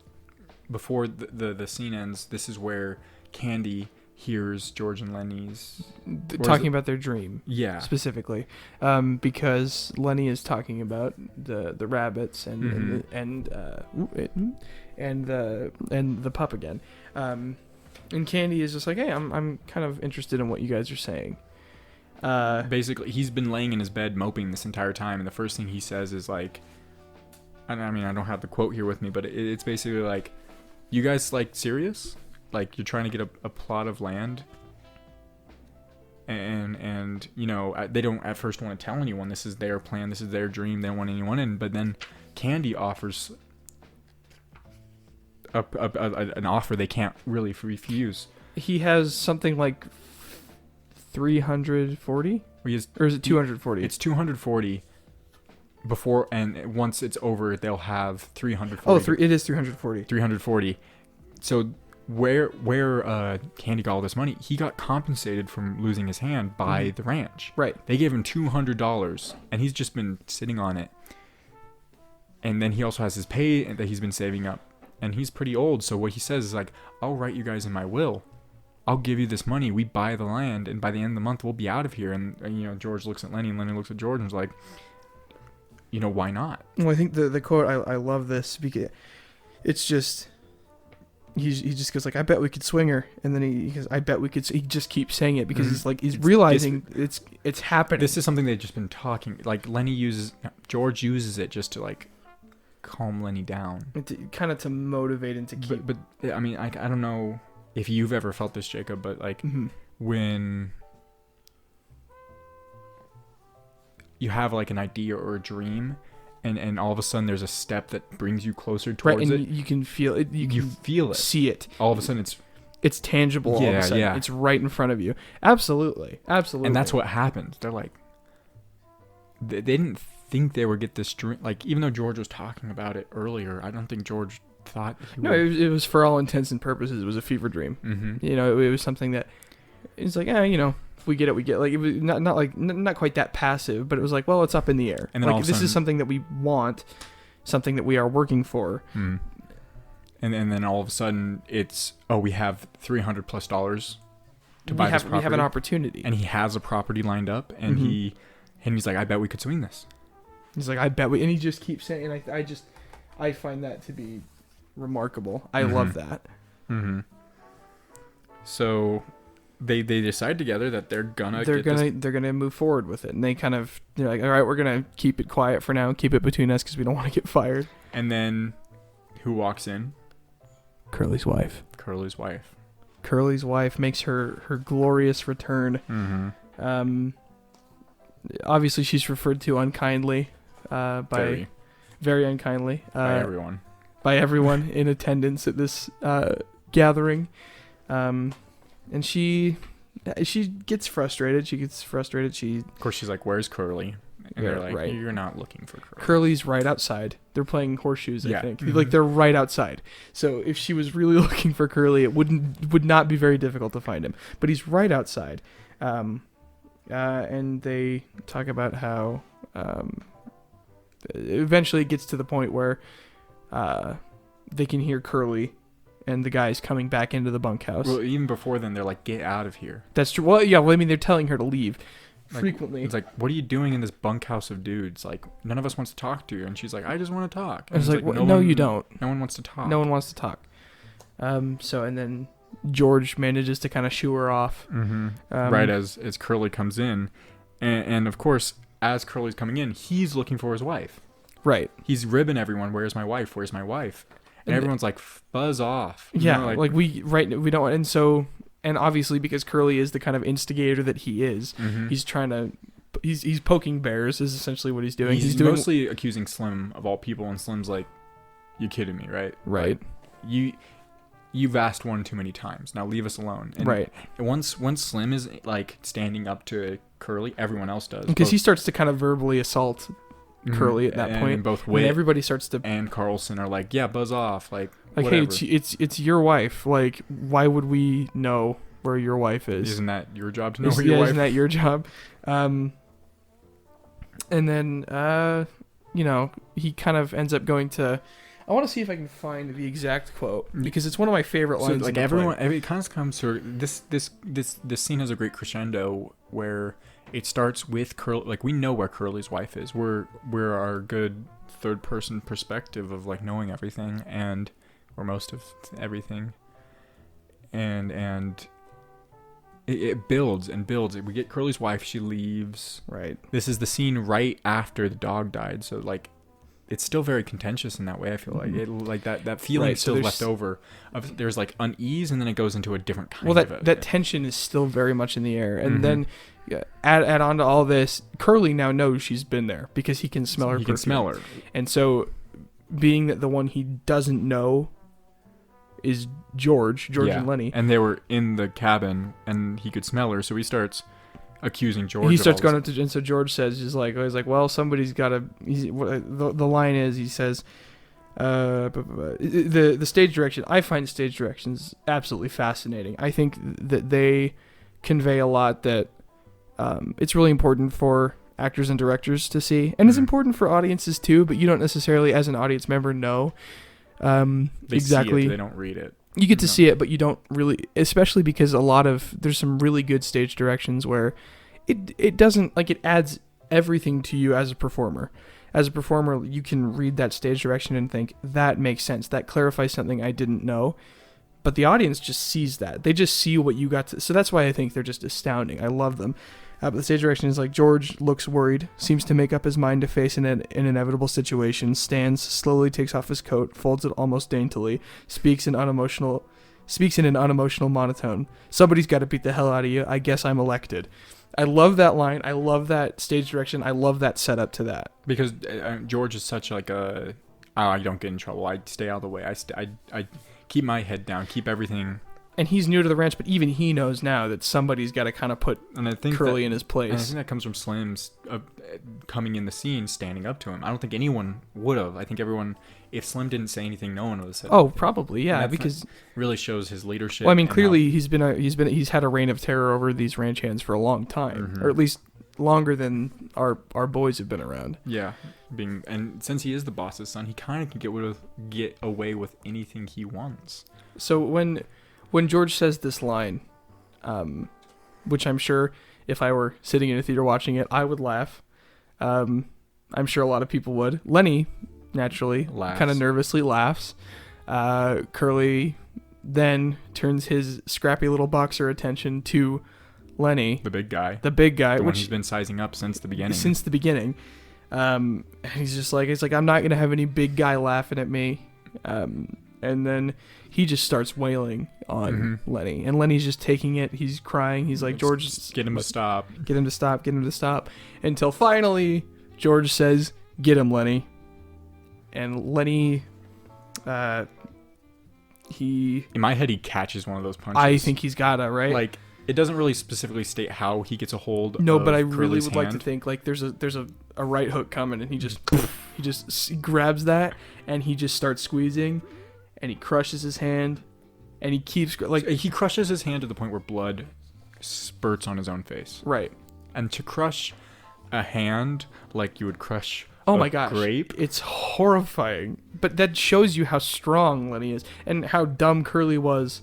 before the scene ends. This is where Candy hears George and Lenny's talking about their dream. Yeah, specifically, because Lenny is talking about the rabbits and the pup again, and Candy is just like, hey, I'm kind of interested in what you guys are saying. Basically, he's been laying in his bed moping this entire time, and the first thing he says is like, I mean, I don't have the quote here with me, but it's basically like, you guys like serious? Like you're trying to get a plot of land, and they don't at first want to tell anyone this is their plan, this is their dream, they don't want anyone in. But then Candy offers an offer they can't really refuse. He has something like 340, or is it 240? It's 240. Before, and once it's over, they'll have 340. Oh, it is 340. 340. So where Candy got all this money, he got compensated from losing his hand by the ranch. Right. They gave him $200, and he's just been sitting on it. And then he also has his pay that he's been saving up. And he's pretty old, so what he says is like, I'll write you guys in my will. I'll give you this money. We buy the land, and by the end of the month, we'll be out of here. And George looks at Lenny, and Lenny looks at George, and is like, why not? Well, I think the quote, I love this because it's just, he just goes like, I bet we could swing her. And then he goes, I bet we could, he just keeps saying it because he's realizing it's happening. This is something they've just been talking, like George uses it just to like calm Lenny down. Kind of to motivate and to keep. But I mean, I don't know if you've ever felt this, Jacob, but like when you have like an idea or a dream, and all of a sudden there's a step that brings you closer towards it. You can feel it. You feel it. See it. All of a sudden it's tangible. All of a sudden. Yeah. It's right in front of you. Absolutely. And that's what happened. They're like, they didn't think they would get this dream. Like, even though George was talking about it earlier, I don't think George thought he No, would. it was for all intents and purposes, it was a fever dream. Mm-hmm. You know, it was something that it's like, you know, if we get it, we get it. Like, it was not quite that passive, but it was like, well, it's up in the air. And then all like, of a this sudden, is something that we want, something that we are working for. and then all of a sudden it's, we have $300+ to buy this property. We have an opportunity. And he has a property lined up, and he's like, I bet we could swing this. He's like, I bet we, and he just keeps saying, and I find that to be remarkable. I love that. Mm-hmm. So they decide together that they're gonna move forward with it, and they're like, all right, we're gonna keep it quiet for now, keep it between us because we don't want to get fired. And then who walks in? Curly's wife. Curly's wife makes her glorious return. Mm-hmm. Obviously she's referred to unkindly, very unkindly, by everyone in attendance at this gathering, and she gets frustrated. Of course, she's like, "Where's Curly?" And they're like, right. "You're not looking for Curly." Curly's right outside. They're playing horseshoes, I think. Mm-hmm. Like, they're right outside. So if she was really looking for Curly, it would not be very difficult to find him. But he's right outside. And they talk about how eventually it gets to the point where they can hear Curly and the guys coming back into the bunkhouse. Well, even before then, they're like, "Get out of here." That's true. Well, yeah. Well, I mean, they're telling her to leave. Like, frequently. It's like, "What are you doing in this bunkhouse of dudes? Like, none of us wants to talk to you." And she's like, "I just want to talk." And it's like, no, you don't. No one wants to talk. No one wants to talk. So, and then George manages to kind of shoo her off. Mm-hmm. Right as Curly comes in. And of course, as Curly's coming in, he's looking for his wife. Right. He's ribbing everyone. "Where's my wife? Where's my wife?" And everyone's like, "Buzz off." Yeah. You know, we don't. And so, and obviously because Curly is the kind of instigator that he is, he's trying to, he's poking bears is essentially what he's doing. He's mostly accusing Slim of all people. And Slim's like, "You kidding me, right? Right. Like, you've asked one too many times. Now leave us alone." And right. Once Slim is like standing up to Curly, everyone else does. Because he starts to kind of verbally assault Curly at that point. And both Whit everybody starts to, and Carlson are like, "Yeah, buzz off." Like hey, whatever. it's your wife. Like, why would we know where your wife is? Isn't that your job to know where your wife? Isn't that your job? And then he kind of ends up going to. I want to see if I can find the exact quote because it's one of my favorite lines. So, like, it kind of comes to this scene has a great crescendo where it starts with Curly. Like, we know where Curly's wife is. We're our good third person perspective of like knowing everything or most of everything, and it builds and builds. We get Curly's wife. She leaves. Right. This is the scene right after the dog died. So like, it's still very contentious in that way. I feel like it, like that feeling right, still so left over. There's like unease, and then it goes into a different kind of. That tension is still very much in the air, and then add on to all this, Curly now knows she's been there because he can smell her. He can smell her, and so, being that the one he doesn't know is George and Lenny, and they were in the cabin, and he could smell her, so he starts accusing George. He starts going up to, and so George says, he's like, well, somebody's got to. The line is, he says, the stage direction. I find stage directions absolutely fascinating. I think that they convey a lot that it's really important for actors and directors to see, and it's important for audiences too. But you don't necessarily, as an audience member, know exactly. See it, they don't read it. You get to see it, but you don't really, especially because there's some really good stage directions where it doesn't, like, it adds everything to you as a performer. As a performer, you can read that stage direction and think, that makes sense. That clarifies something I didn't know. But the audience just sees that. They just see what you got to. So that's why I think they're just astounding. I love them. But the stage direction is like, George looks worried, seems to make up his mind to face an inevitable situation, stands, slowly takes off his coat, folds it almost daintily, speaks in an unemotional monotone. Somebody's got to beat the hell out of you. I guess I'm elected. I love that line. I love that stage direction. I love that setup to that. Because George is such like I don't get in trouble. I stay out of the way. I keep my head down, keep everything And he's new to the ranch, but even he knows now that somebody's got to kind of put Curly in his place. And I think that comes from Slim's coming in the scene, standing up to him. I don't think anyone would have. I think everyone, if Slim didn't say anything, no one would have said. Oh, probably, yeah, because really shows his leadership. Well, I mean, clearly he's had a reign of terror over these ranch hands for a long time, or at least longer than our boys have been around. Yeah, and since he is the boss's son, he kind of can get away with anything he wants. So when George says this line, which I'm sure if I were sitting in a theater watching it, I would laugh. I'm sure a lot of people would. Lenny, naturally, kind of nervously laughs. Curly then turns his scrappy little boxer attention to Lenny. The big guy. Which he's been sizing up since the beginning. He's just like, I'm not going to have any big guy laughing at me. And then he just starts wailing on Lenny. And Lenny's just taking it. He's crying. He's like, George, get him to stop. Get him to stop. Get him to stop. Until finally, George says, get him, Lenny. And Lenny, in my head, he catches one of those punches. I think he's gotta, right? Like, it doesn't really specifically state how he gets a hold of but I Curly's really would hand. like to think, like, there's a right hook coming, and he just grabs that, and he just starts squeezing. And he crushes his hand, and he keeps he crushes his hand to the point where blood spurts on his own face. Right. And to crush a hand like you would crush my gosh, grape, it's horrifying. But that shows you how strong Lenny is, and how dumb Curly was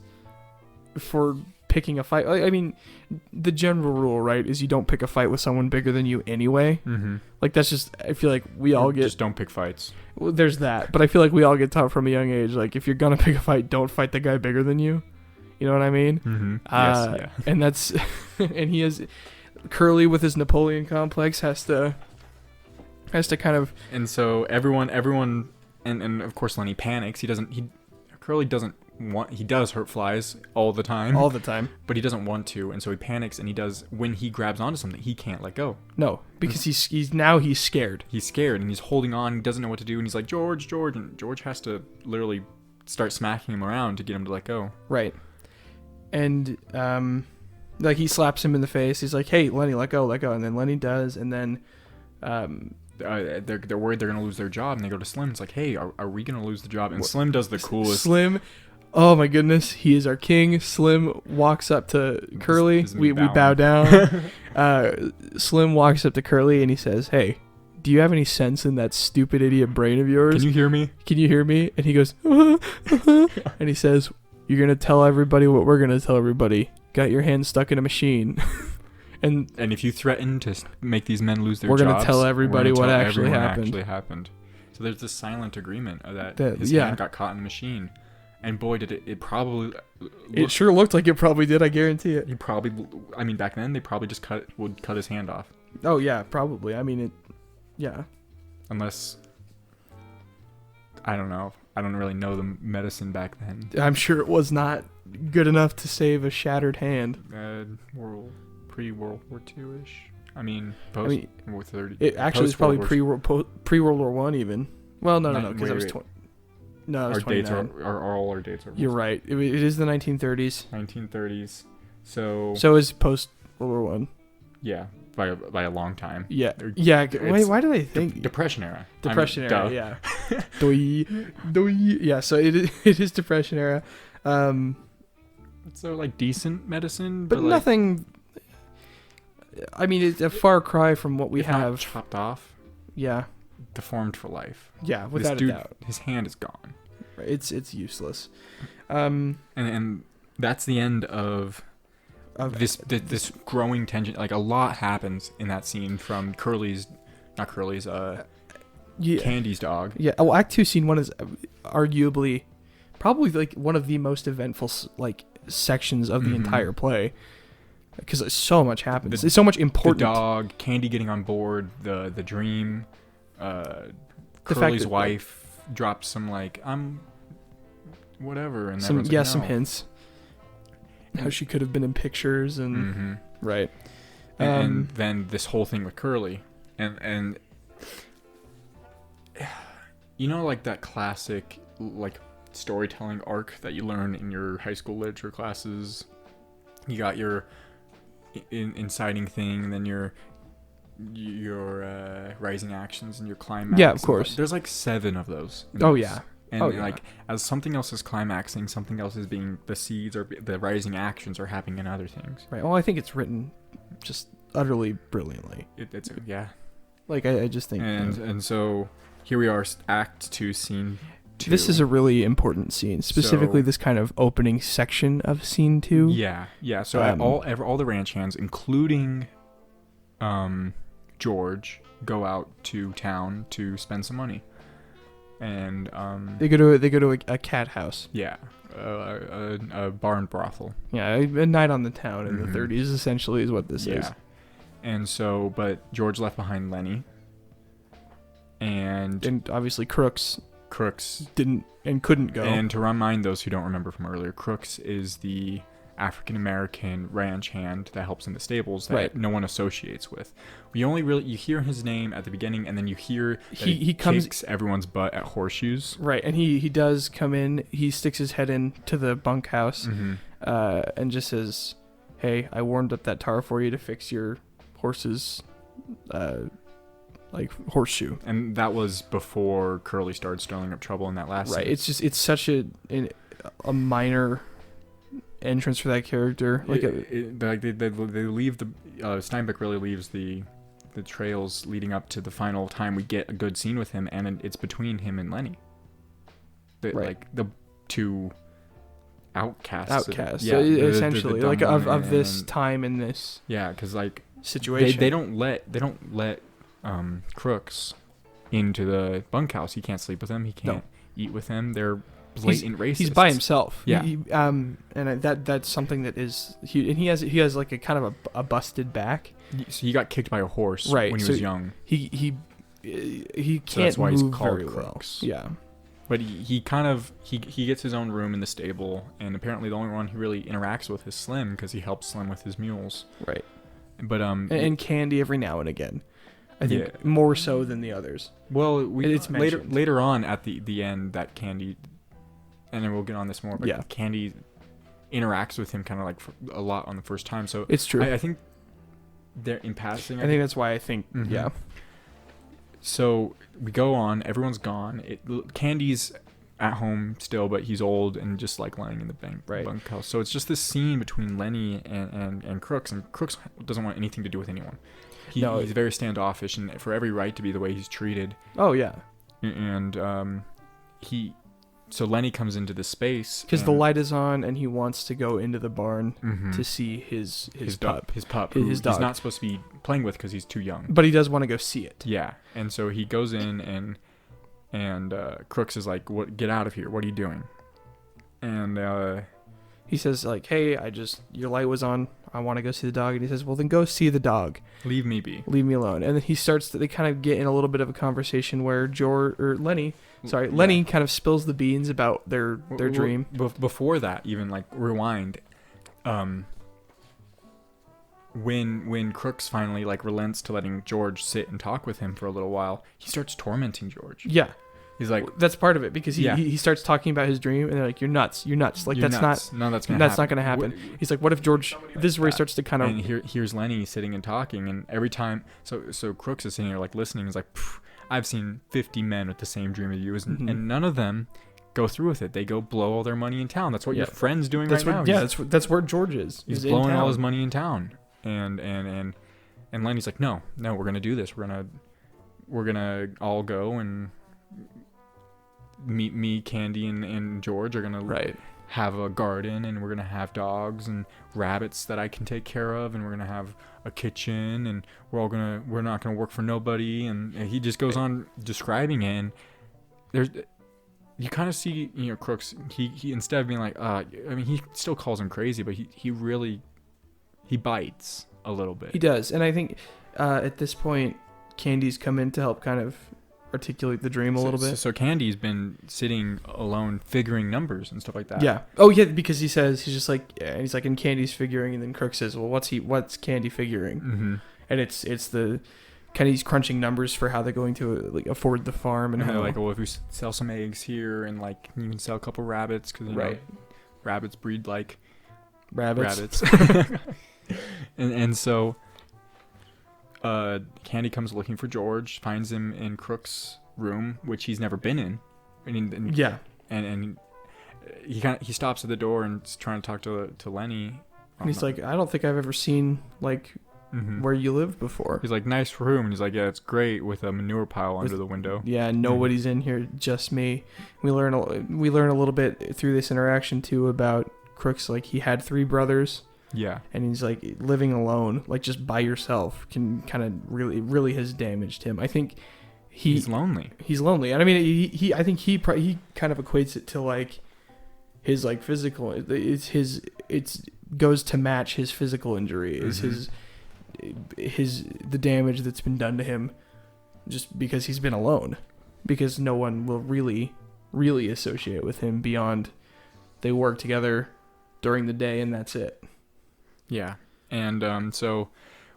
for picking a fight. I mean, the general rule, right, is you don't pick a fight with someone bigger than you anyway. Like, that's just, I feel like we all get... Just don't pick fights. Well, there's that. But I feel like we all get taught from a young age, like, if you're going to pick a fight, don't fight the guy bigger than you. You know what I mean? Yes, yeah. And that's... and he has... Curly, with his Napoleon complex, has to kind of... And so everyone... And of course, Lenny panics. Curly doesn't want... He does hurt flies all the time. But he doesn't want to, and so he panics, and he does... When he grabs onto something, he can't let go. No, because he's scared. He's scared, and he's holding on. He doesn't know what to do, and he's like, George, and George has to literally start smacking him around to get him to let go. Right. And like, he slaps him in the face. He's like, hey, Lenny, let go. And then Lenny does, and then they're worried they're gonna lose their job, and they go to Slim. It's like, hey, are we gonna lose the job? And Slim does the coolest. Slim, oh my goodness, he is our king. Slim walks up to Curly. We bow down. Slim walks up to Curly and he says, hey, do you have any sense in that stupid idiot brain of yours? Can you hear me? And he goes, and he says, you're gonna tell everybody what we're gonna tell everybody. Got your hand stuck in a machine. And if you threaten to make these men lose their jobs, we're going to tell everybody what actually happened. So there's this silent agreement that his hand got caught in the machine. And boy, did it probably... It sure looked like it probably did, I guarantee it. He probably... I mean, back then, they probably just would cut his hand off. Oh, yeah, probably. I mean, yeah. Unless... I don't know. I don't really know the medicine back then. I'm sure it was not good enough to save a shattered hand. Pre-World War II-ish. I mean, post War 30. It actually was probably pre-World War I even. Well, no, because I was 20. No, it was 29. All our dates are. You're right. It is the 1930s. 1930s. So is post World War I. Yeah, by a long time. Yeah. Yeah. Wait, why did I think Depression era? Era. Yeah. Doi. Yeah. So it is Depression era. So like decent medicine, but nothing. I mean, it's a far cry from what we have. Not chopped off. Yeah. Deformed for life. Yeah, without a doubt. His hand is gone. It's useless. And that's the end of this growing tension. Like, a lot happens in that scene from Candy's dog. Yeah. Oh, Act 2, Scene 1 is arguably probably like one of the most eventful like sections of the entire play. Because so much happens. It's so much important. The dog, Candy getting on board, the dream, Curly's wife drops some like whatever, and some hints. How she could have been in pictures and right. And then this whole thing with Curly, and you know, like that classic like storytelling arc that you learn in your high school literature classes. You got your inciting thing, and then your rising actions and your climax. Yeah, of course. There's like 7 of those. Oh yeah. And Oh, yeah. like as something else is climaxing, something else is being the seeds or the rising actions are happening in other things. Right. Well, I think it's written just utterly brilliantly. It's yeah. Like I just think. And so here we are, Act 2, Scene 2. This is a really important scene, specifically this kind of opening section of Scene 2. Yeah. So all the ranch hands, including George, go out to town to spend some money, and they go to a cat house. Yeah, a barn brothel. Yeah, a night on the town in Mm-hmm. the 30s essentially is what this is. Yeah, and so but George left behind Lenny, and obviously Crooks didn't and couldn't go. And to remind those who don't remember from earlier, Crooks is the African American ranch hand that helps in the stables that no one associates with. You hear his name at the beginning, and then you hear that he kicks everyone's butt at horseshoes. Right, and he does come in. He sticks his head in to the bunkhouse, and just says, "Hey, I warmed up that tar for you to fix your horse's like horseshoe." And that was before Curly started stirring up trouble in that last scene. It's such a minor entrance for that character. Like they leave the Steinbeck really leaves the trails leading up to the final time we get a good scene with him, and it's between him and Lenny. Like the two outcasts. Yeah, essentially, like of this time in this. Yeah, because like situation, they don't let Crooks into the bunkhouse. He can't sleep with them. He can't eat with them. They're blatant racists. He's by himself. Yeah. And that's something that is he has like a kind of a busted back. So he got kicked by a horse when he was young. He can't that's why move he's called very Crooks. well. Yeah. But he gets his own room in the stable, and apparently the only one he really interacts with is Slim, because he helps Slim with his mules. Right. But and Candy every now and again. I think more so than the others. Well, it's later on at the end that Candy, and then we'll get on this more. But Candy interacts with him kind of like a lot on the first time. So it's true. I think they're in passing. I think that's why I think yeah. So we go on. Everyone's gone. Candy's at home still, but he's old and just like lying in the bunkhouse. So it's just this scene between Lenny and Crooks, and Crooks doesn't want anything to do with anyone. He's very standoffish, and for every right to be the way he's treated. Oh yeah. And so Lenny comes into the space because the light is on, and he wants to go into the barn to see his pup, his dog. He's not supposed to be playing with because he's too young. But he does want to go see it. Yeah, and so he goes in, and Crooks is like, "What? Get out of here! What are you doing?" And he says like, "Hey, your light was on. I want to go see the dog." And he says, "Well, then go see the dog. Leave me be. Leave me alone." And then they kind of get in a little bit of a conversation where Lenny kind of spills the beans about their dream. Before that, even like rewind, when Crooks finally like relents to letting George sit and talk with him for a little while, he starts tormenting George. Yeah. He's like, that's part of it, because he starts talking about his dream, and they're like, you're nuts. Like, you're that's nuts. not not going to happen. He's like, what if George, this is where he starts to kind of, and here's Lenny sitting and talking, and every time, so Crooks is sitting here like listening. He's like, I've seen 50 men with the same dream as you, and none of them go through with it. They go blow all their money in town. That's what your friend's doing right now. Yeah, that's where George is. He's blowing all his money in town, and Lenny's like, no, we're gonna do this. We're gonna all go and me, Candy, and George are gonna have a garden, and we're gonna have dogs and rabbits that I can take care of, and we're gonna have a kitchen, and we're not gonna work for nobody. And he just goes on describing it, and you kind of see, Crooks, he instead of being like, he still calls him crazy, but he bites a little bit. He does. And I think at this point, Candy's come in to help kind of articulate the dream a little bit. So Candy's been sitting alone figuring numbers and stuff like that. Yeah. Oh yeah, because he's just like, and he's like, and Candy's figuring, and then Crooks says, well, what's Candy figuring? Mm-hmm. And it's the kind of he's crunching numbers for how they're going to like afford the farm and And they're how like, well, if we sell some eggs here and like you can sell a couple rabbits because know rabbits breed like rabbits. and so Candy comes looking for George, finds him in Crook's room, which he's never been in. And he stops at the door and is trying to talk to Lenny. And he's like, I don't think I've ever seen like where you lived before. He's like, nice room. And he's like, yeah, it's great with a manure pile under the window. Yeah, nobody's in here, just me. We learn a little bit through this interaction too about Crook's, like he had 3 brothers. Yeah. And he's like living alone, like just by yourself can kind of really has damaged him. I think he's lonely. He's lonely. And I mean, I think he kind of equates it to like his like physical, it's goes to match his physical injury is the damage that's been done to him just because he's been alone, because no one will really associate with him beyond they work together during the day and that's it. Yeah. And so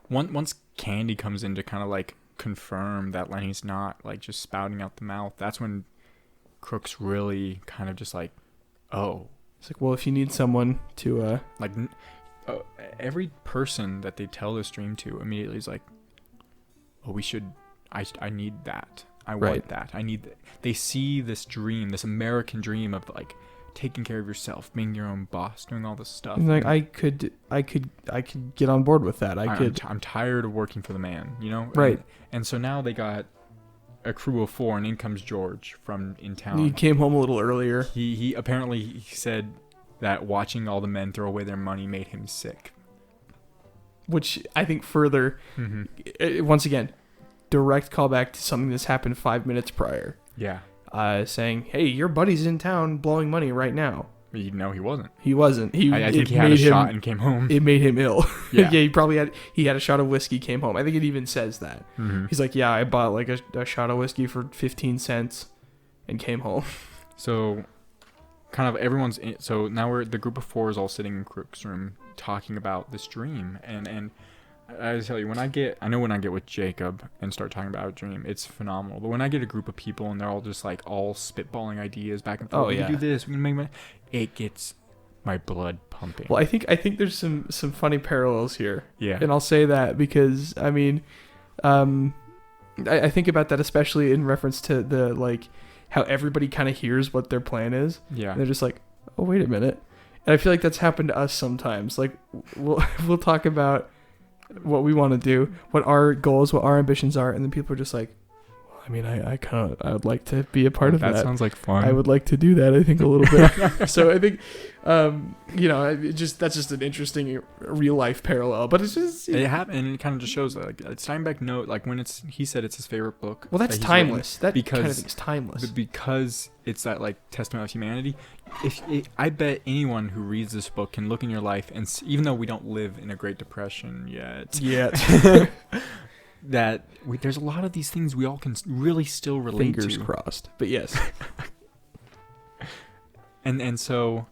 once Candy comes in to kind of like confirm that Lenny's not like just spouting out the mouth, that's when Crook's really kind of just like, oh, it's like, well, if you need someone to every person that they tell this dream to immediately is like, oh, I need that. I want that. I need that. They see this dream, this American dream of like taking care of yourself, being your own boss, doing all this stuff. Like I could get on board with that. I'm tired of working for the man, Right. And so now they got a crew of 4, and in comes George from in town. He came home a little earlier. He apparently said that watching all the men throw away their money made him sick. Which I think further, once again, direct callback to something that's happened 5 minutes prior. Yeah. Saying, hey, your buddy's in town blowing money right now. No, he wasn't. He wasn't. I think he had a shot and came home. It made him ill. Yeah. Yeah, he had a shot of whiskey, came home. I think it even says that. He's like, yeah, I bought like a shot of whiskey for 15 cents and came home. So kind of so now the group of 4 is all sitting in Crook's room talking about this dream. And I tell you, when I get with Jacob and start talking about a dream, it's phenomenal. But when I get a group of people and they're all just like all spitballing ideas back and forth, we can do this, we can make money, it gets my blood pumping. Well, I think there's some funny parallels here. Yeah. And I'll say that because I mean, I think about that especially in reference to the like how everybody kind of hears what their plan is. Yeah. And they're just like, oh, wait a minute. And I feel like that's happened to us sometimes. Like we'll talk about what we want to do, what our goals, what our ambitions are, and then people are just like, well, I mean, I would like to be a part of that. That sounds like fun. I would like to do that, I think, a little bit. So I think, that's just an interesting real life parallel, but it's just it happened, and it kind of just shows that like Steinbeck he said it's his favorite book. Well, that's timeless. That kind of thing's timeless. Because it's that like testament of humanity. I bet anyone who reads this book can look in your life and even though we don't live in a Great Depression yet, that there's a lot of these things we all can really still relate Fingers to. crossed, but yes. and so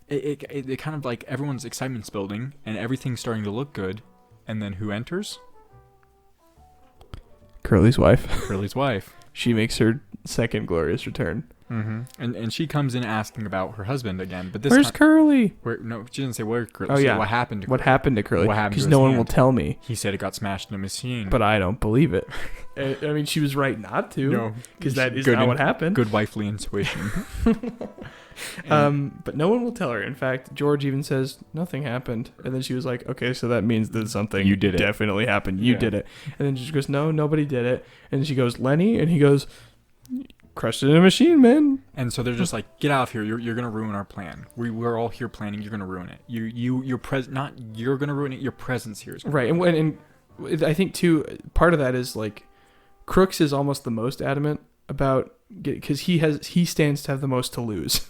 it kind of like everyone's excitement's building and everything's starting to look good, and then who enters? Curly's wife. She makes her second glorious return. And she comes in asking about her husband again, but this where's Curly? No, she didn't say where Curly. Oh yeah, what happened to Curly? What happened to Curly? What happened? Because no one will tell me. He said it got smashed in a machine, but I don't believe it. I mean, she was right not to. No, because that is not what happened. Good wifely intuition. But no one will tell her. In fact, George even says nothing happened, and then she was like, "Okay, so that means that something you did definitely happened. You did it." And then she goes, "No, nobody did it." And she goes, "Lenny," and he goes, "Crushed it in a machine, man." And so they're just like, "Get out of here! You're gonna ruin our plan. We're all here planning. You're gonna ruin it. You're gonna ruin it. Your presence here is gonna right." And I think too, part of that is like, Crooks is almost the most adamant about because he stands to have the most to lose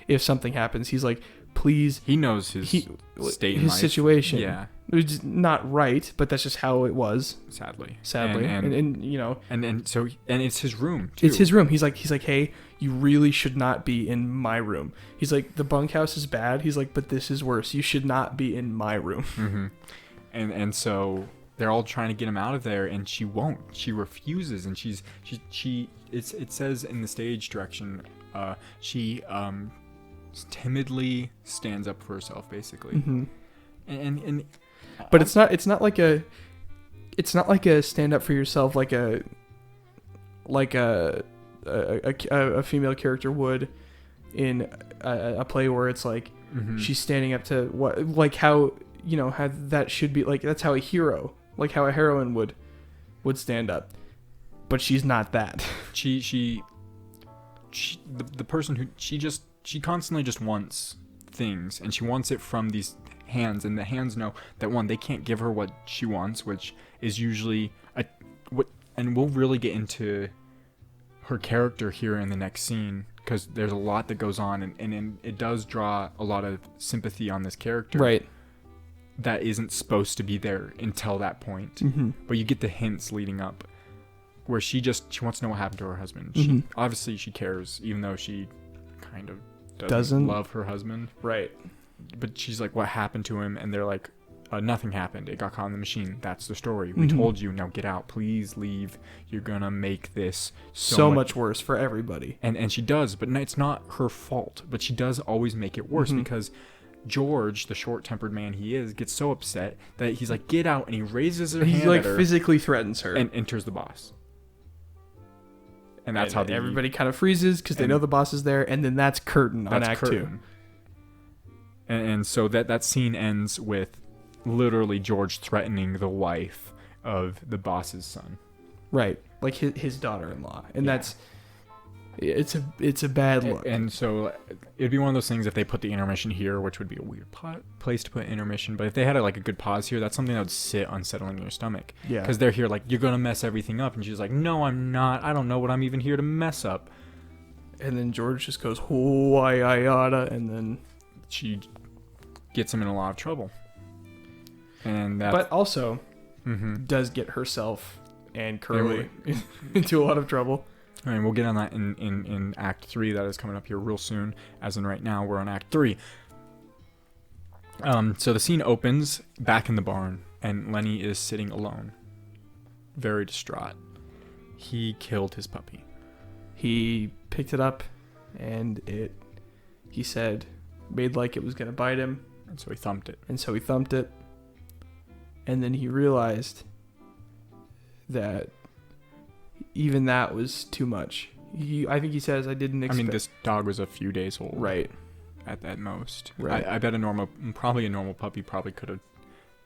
if something happens. He's like, please. He knows his state, in his life. situation. Yeah, which is not right, but that's just how it was. Sadly, and you know, and it's his room too. It's his room. He's like, hey, you really should not be in my room. He's like, the bunkhouse is bad. He's like, but this is worse. You should not be in my room. And so they're all trying to get him out of there, and she won't. She refuses, and it says in the stage direction, she timidly stands up for herself, basically. Mm-hmm. And but it's not like a stand up for yourself like a female character would in a play where it's like she's standing up to what, like how, how that should be, like that's how a hero, like how a heroine would stand up, but she's not that. The person who she constantly just wants things, and she wants it from these hands, and the hands know that one, they can't give her what she wants, which is usually and we'll really get into her character here in the next scene, because there's a lot that goes on, and it does draw a lot of sympathy on this character, right, that isn't supposed to be there until that point. Mm-hmm. But you get the hints leading up where she wants to know what happened to her husband. Obviously she cares, even though she kind of doesn't love her husband, right? But she's like, what happened to him? And they're like, nothing happened. It got caught in the machine. That's the story. We told you. Now get out. Please leave. You're gonna make this so much worse for everybody. And she does, but it's not her fault. But she does always make it worse, because George, the short-tempered man he is, gets so upset that he's like, get out, and he raises her hand like at her, physically threatens her, and enters the boss. And that's how everybody kind of freezes because they know the boss is there, and then that's curtain on Act 2. And so that scene ends with literally George threatening the wife of the boss's son. Right, like his daughter-in-law, and it's a bad look. And so it'd be one of those things if they put the intermission here, which would be a weird place to put intermission, but if they had a good pause here, that's something that would sit unsettling in your stomach. Yeah. Because they're here like, you're gonna mess everything up, and she's like, no, I'm not. I don't know what I'm even here to mess up. And then George just goes, why I oughta, and then she gets him in a lot of trouble. And that, but also does get herself and Curly into a lot of trouble. I mean, we'll get on that in Act 3. That is coming up here real soon. As in right now, we're on Act 3. So the scene opens back in the barn, and Lenny is sitting alone, very distraught. He killed his puppy. He picked it up, and he said, made like it was going to bite him. And so he thumped it. And then he realized that even that was too much. I think he says, I didn't expect... I mean, this dog was a few days old. Right. At most. Right. I bet a normal puppy probably could have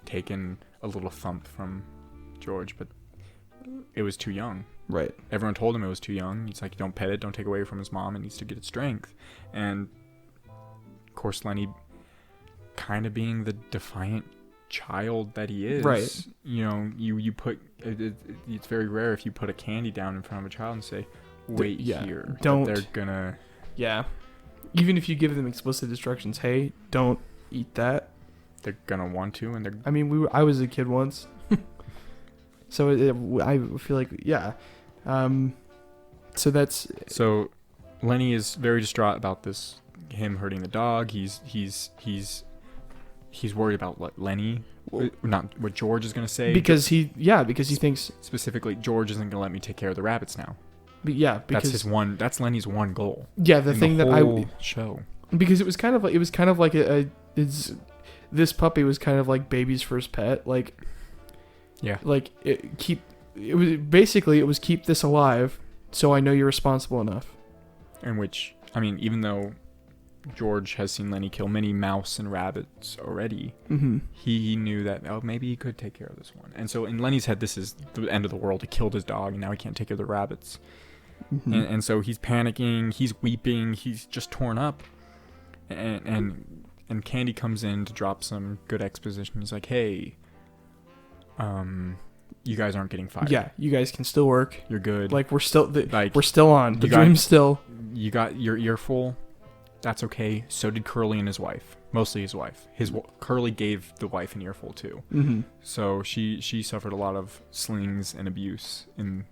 taken a little thump from George, but it was too young. Right. Everyone told him it was too young. He's like, don't pet it, don't take away from his mom. It needs to get its strength. And, of course, Lenny, kind of being the defiant child that he is, right? You put it's very rare if you put a candy down in front of a child and say, wait here, don't, they're gonna, even if you give them explicit instructions, hey, don't eat that, they're gonna want to. And I mean, I was a kid once. So I feel like so Lenny is very distraught about this, him hurting the dog. He's worried about what Lenny, not what George is going to say. Because he thinks... Specifically, George isn't going to let me take care of the rabbits now. But because... That's Lenny's one goal. Yeah, the thing that show. Because it was kind of like this puppy was kind of like baby's first pet. Like... Yeah. Like, it was keep this alive so I know you're responsible enough. In which, I mean, even though George has seen Lenny kill many mouse and rabbits already, he knew that, maybe he could take care of this one. And so in Lenny's head, this is the end of the world. He killed his dog, and now he can't take care of the rabbits. And so he's panicking, he's weeping, he's just torn up. And Candy comes in to drop some good exposition. He's like, hey, you guys aren't getting fired. Yeah, you guys can still work. You're good. Like, we're still on. The dream's still... You got your earful. That's okay. So did Curly and his wife. Mostly his wife. Curly gave the wife an earful too. So she suffered a lot of slings and abuse in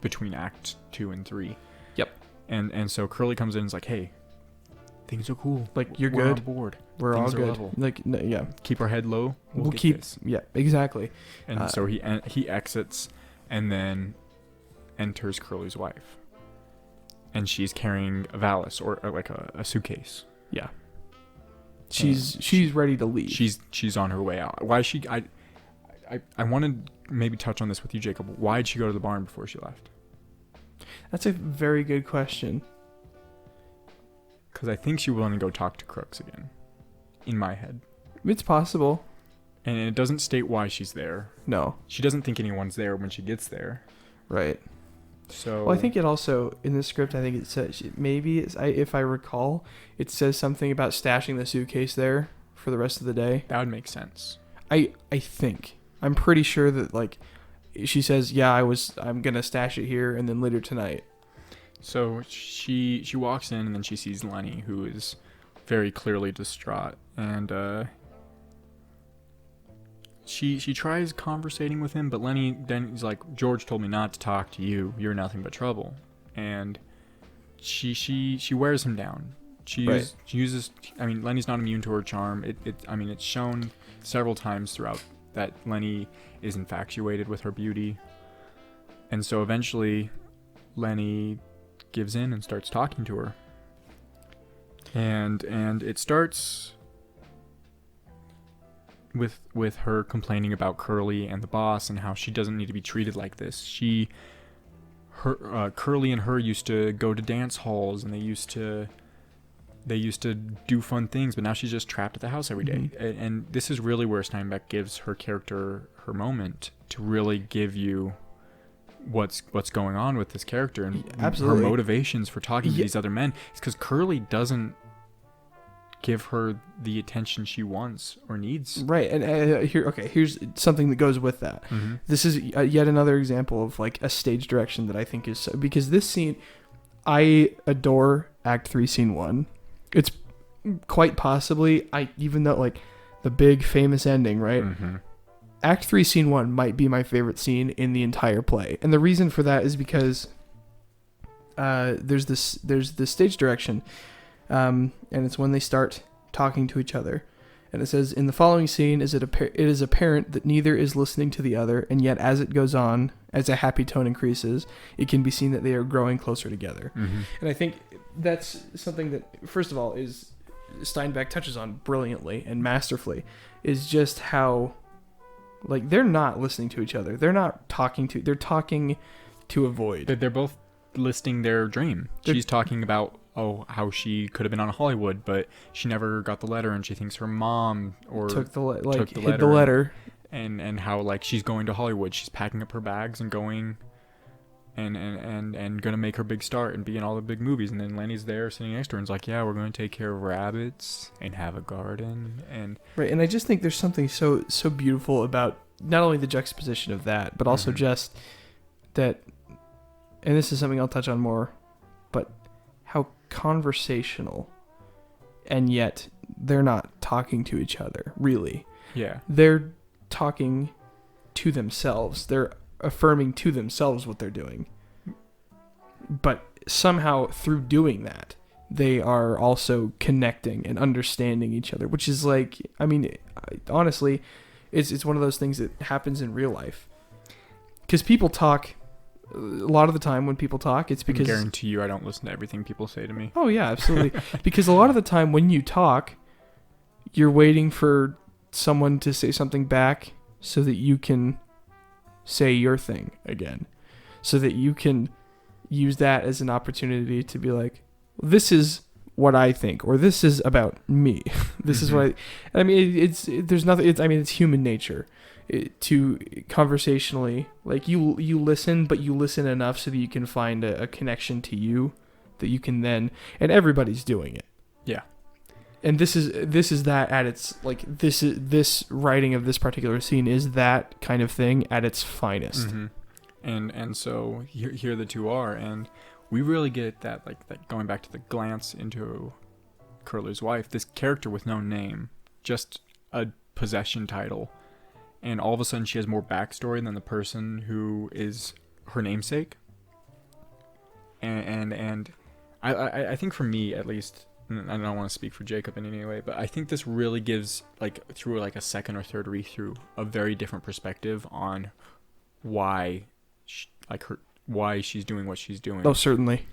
between Act 2 and 3. Yep. And so Curly comes in and is like, hey, things are cool. Like, you're We're good. on board. We're Things all are good. level. Like, no, yeah. Keep our head low. We'll get keep. this. Yeah, exactly. And so he exits, and then enters Curly's wife, and she's carrying a valise or like a suitcase. Yeah. She's ready to leave. She's on her way out. Why is she? I wanted to maybe touch on this with you, Jacob. Why did she go to the barn before she left? That's a very good question. Because I think she wanted to go talk to Crooks again. In my head. It's possible. And it doesn't state why she's there. No. She doesn't think anyone's there when she gets there. Right. So. Well, I think it also, in the script, I think it says, maybe, if I recall, it says something about stashing the suitcase there for the rest of the day. That would make sense. I think. I'm pretty sure that, like, she says, yeah, I'm going to stash it here and then later tonight. So she walks in and then she sees Lenny, who is very clearly distraught. And she tries conversating with him, but Lenny then is like, George told me not to talk to you. You're nothing but trouble. And she wears him down. She uses. I mean, Lenny's not immune to her charm. It's shown several times throughout that Lenny is infatuated with her beauty. And so eventually, Lenny gives in and starts talking to her. And it starts with her complaining about Curly and the boss and how she doesn't need to be treated like this. Curly and her used to go to dance halls, and they used to do fun things, but now she's just trapped at the house every day. Mm-hmm. And this is really where Steinbeck gives her character her moment to really give you what's going on with this character and Absolutely. her motivations for talking to these other men. It's because Curly doesn't give her the attention she wants or needs. Right. And here's something that goes with that. Mm-hmm. This is yet another example of like a stage direction that I think is because this scene, I adore Act 3 Scene 1. It's quite possibly, even though like the big famous ending, right? Mm-hmm. Act 3 Scene 1 might be my favorite scene in the entire play. And the reason for that is because there's this stage direction. And it's when they start talking to each other. And it says, in the following scene, it is apparent that neither is listening to the other, and yet as it goes on, as a happy tone increases, it can be seen that they are growing closer together. Mm-hmm. And I think that's something that, first of all, is Steinbeck touches on brilliantly and masterfully, is just how, like, they're not listening to each other. They're talking to avoid. They're both listing their dream. She's talking about how she could have been on Hollywood, but she never got the letter, and she thinks her mom hid the letter, and how like she's going to Hollywood. She's packing up her bags and going, and gonna make her big start and be in all the big movies. And then Lenny's there sitting next to her and is like, yeah, we're going to take care of rabbits and have a garden and right. And I just think there's something so beautiful about not only the juxtaposition of that, but also just that. And this is something I'll touch on more, but how conversational, and yet they're not talking to each other, really. Yeah. They're talking to themselves. They're affirming to themselves what they're doing. But somehow through doing that, they are also connecting and understanding each other, which is like, I mean, honestly, it's one of those things that happens in real life. Because people talk... A lot of the time when people talk, it's because... I guarantee you I don't listen to everything people say to me. Oh, yeah, absolutely. Because a lot of the time when you talk, you're waiting for someone to say something back so that you can say your thing again. So that you can use that as an opportunity to be like, this is what I think, or this is about me. This is what I mean, it's human nature. To conversationally, like you listen, but you listen enough so that you can find a connection to you that you can then, and everybody's doing it. Yeah. And this is that at its, like, this writing of this particular scene is that kind of thing at its finest. Mm-hmm. And so here the two are, and we really get that, like, that going back to the glance into Curly's wife, this character with no name, just a possession title. And all of a sudden she has more backstory than the person who is her namesake. And I think for me, at least, I don't want to speak for Jacob in any way, but I think this really gives, like, through like a second or third read through, a very different perspective on why why she's doing what she's doing. Oh, certainly.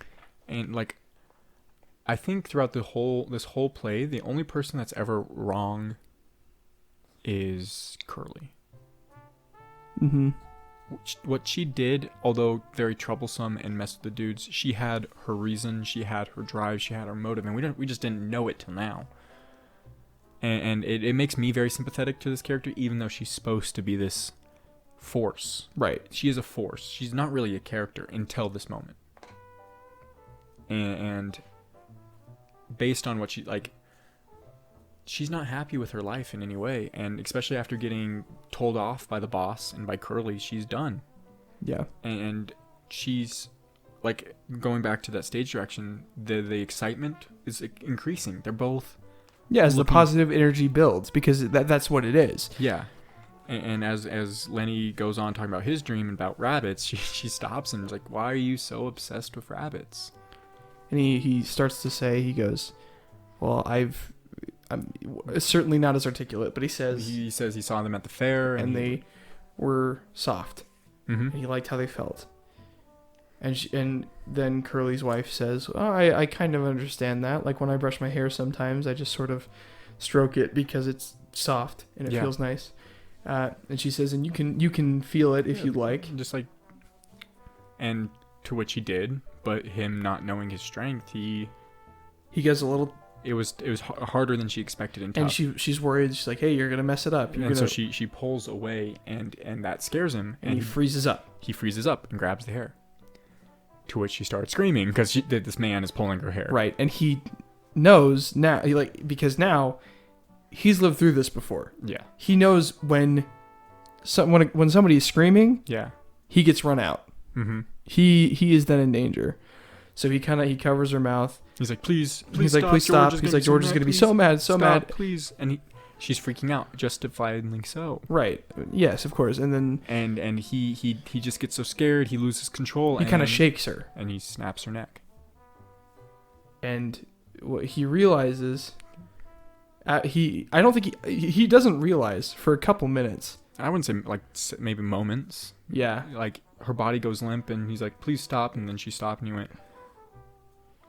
And like, I think throughout this whole play, the only person that's ever wrong is Curly. Mm-hmm. What she did, although very troublesome and messed with the dudes, she had her reason, she had her drive, she had her motive, and we just didn't know it till now. And it makes me very sympathetic to this character, even though she's supposed to be this force. Right. She is a force. She's not really a character until this moment. And based on what she, like, she's not happy with her life in any way, and especially after getting told off by the boss and by Curly, she's done. Yeah. And she's, like, going back to that stage direction, the excitement is increasing. They're both... Yeah, as the positive energy builds, because that's what it is. Yeah. And as Lenny goes on talking about his dream about rabbits, she stops and is like, why are you so obsessed with rabbits? And he starts to say, he goes, well, I'm certainly not as articulate, but he says he saw them at the fair, and they were soft. Mm-hmm. And he liked how they felt. And then Curly's wife says, oh, I kind of understand that. Like when I brush my hair sometimes, I just sort of stroke it because it's soft and it feels nice. And she says, and you can feel it if you'd like. Just like, and to which he did, but him not knowing his strength, he goes a little. It was harder than she expected and tough. And she's worried. She's like, hey, you're gonna mess it up. So she pulls away, and that scares him. And he freezes up. He freezes up and grabs the hair. To which she starts screaming because this man is pulling her hair. Right, and he knows now, because now he's lived through this before. Yeah. He knows when somebody is screaming. Yeah. He gets run out. Mm-hmm. He is then in danger. So he covers her mouth. He's like, please he's stop. Like, please stop. He's like, George is gonna be so mad, mad. Please. And she's freaking out, justifiably so. Right. Yes, of course. And then and he just gets so scared, he loses control. He kind of shakes her, and he snaps her neck. And what he realizes, I don't think he doesn't realize for a couple minutes. I wouldn't say like maybe moments. Yeah. Like her body goes limp, and he's like, please stop, and then she stopped, and he went,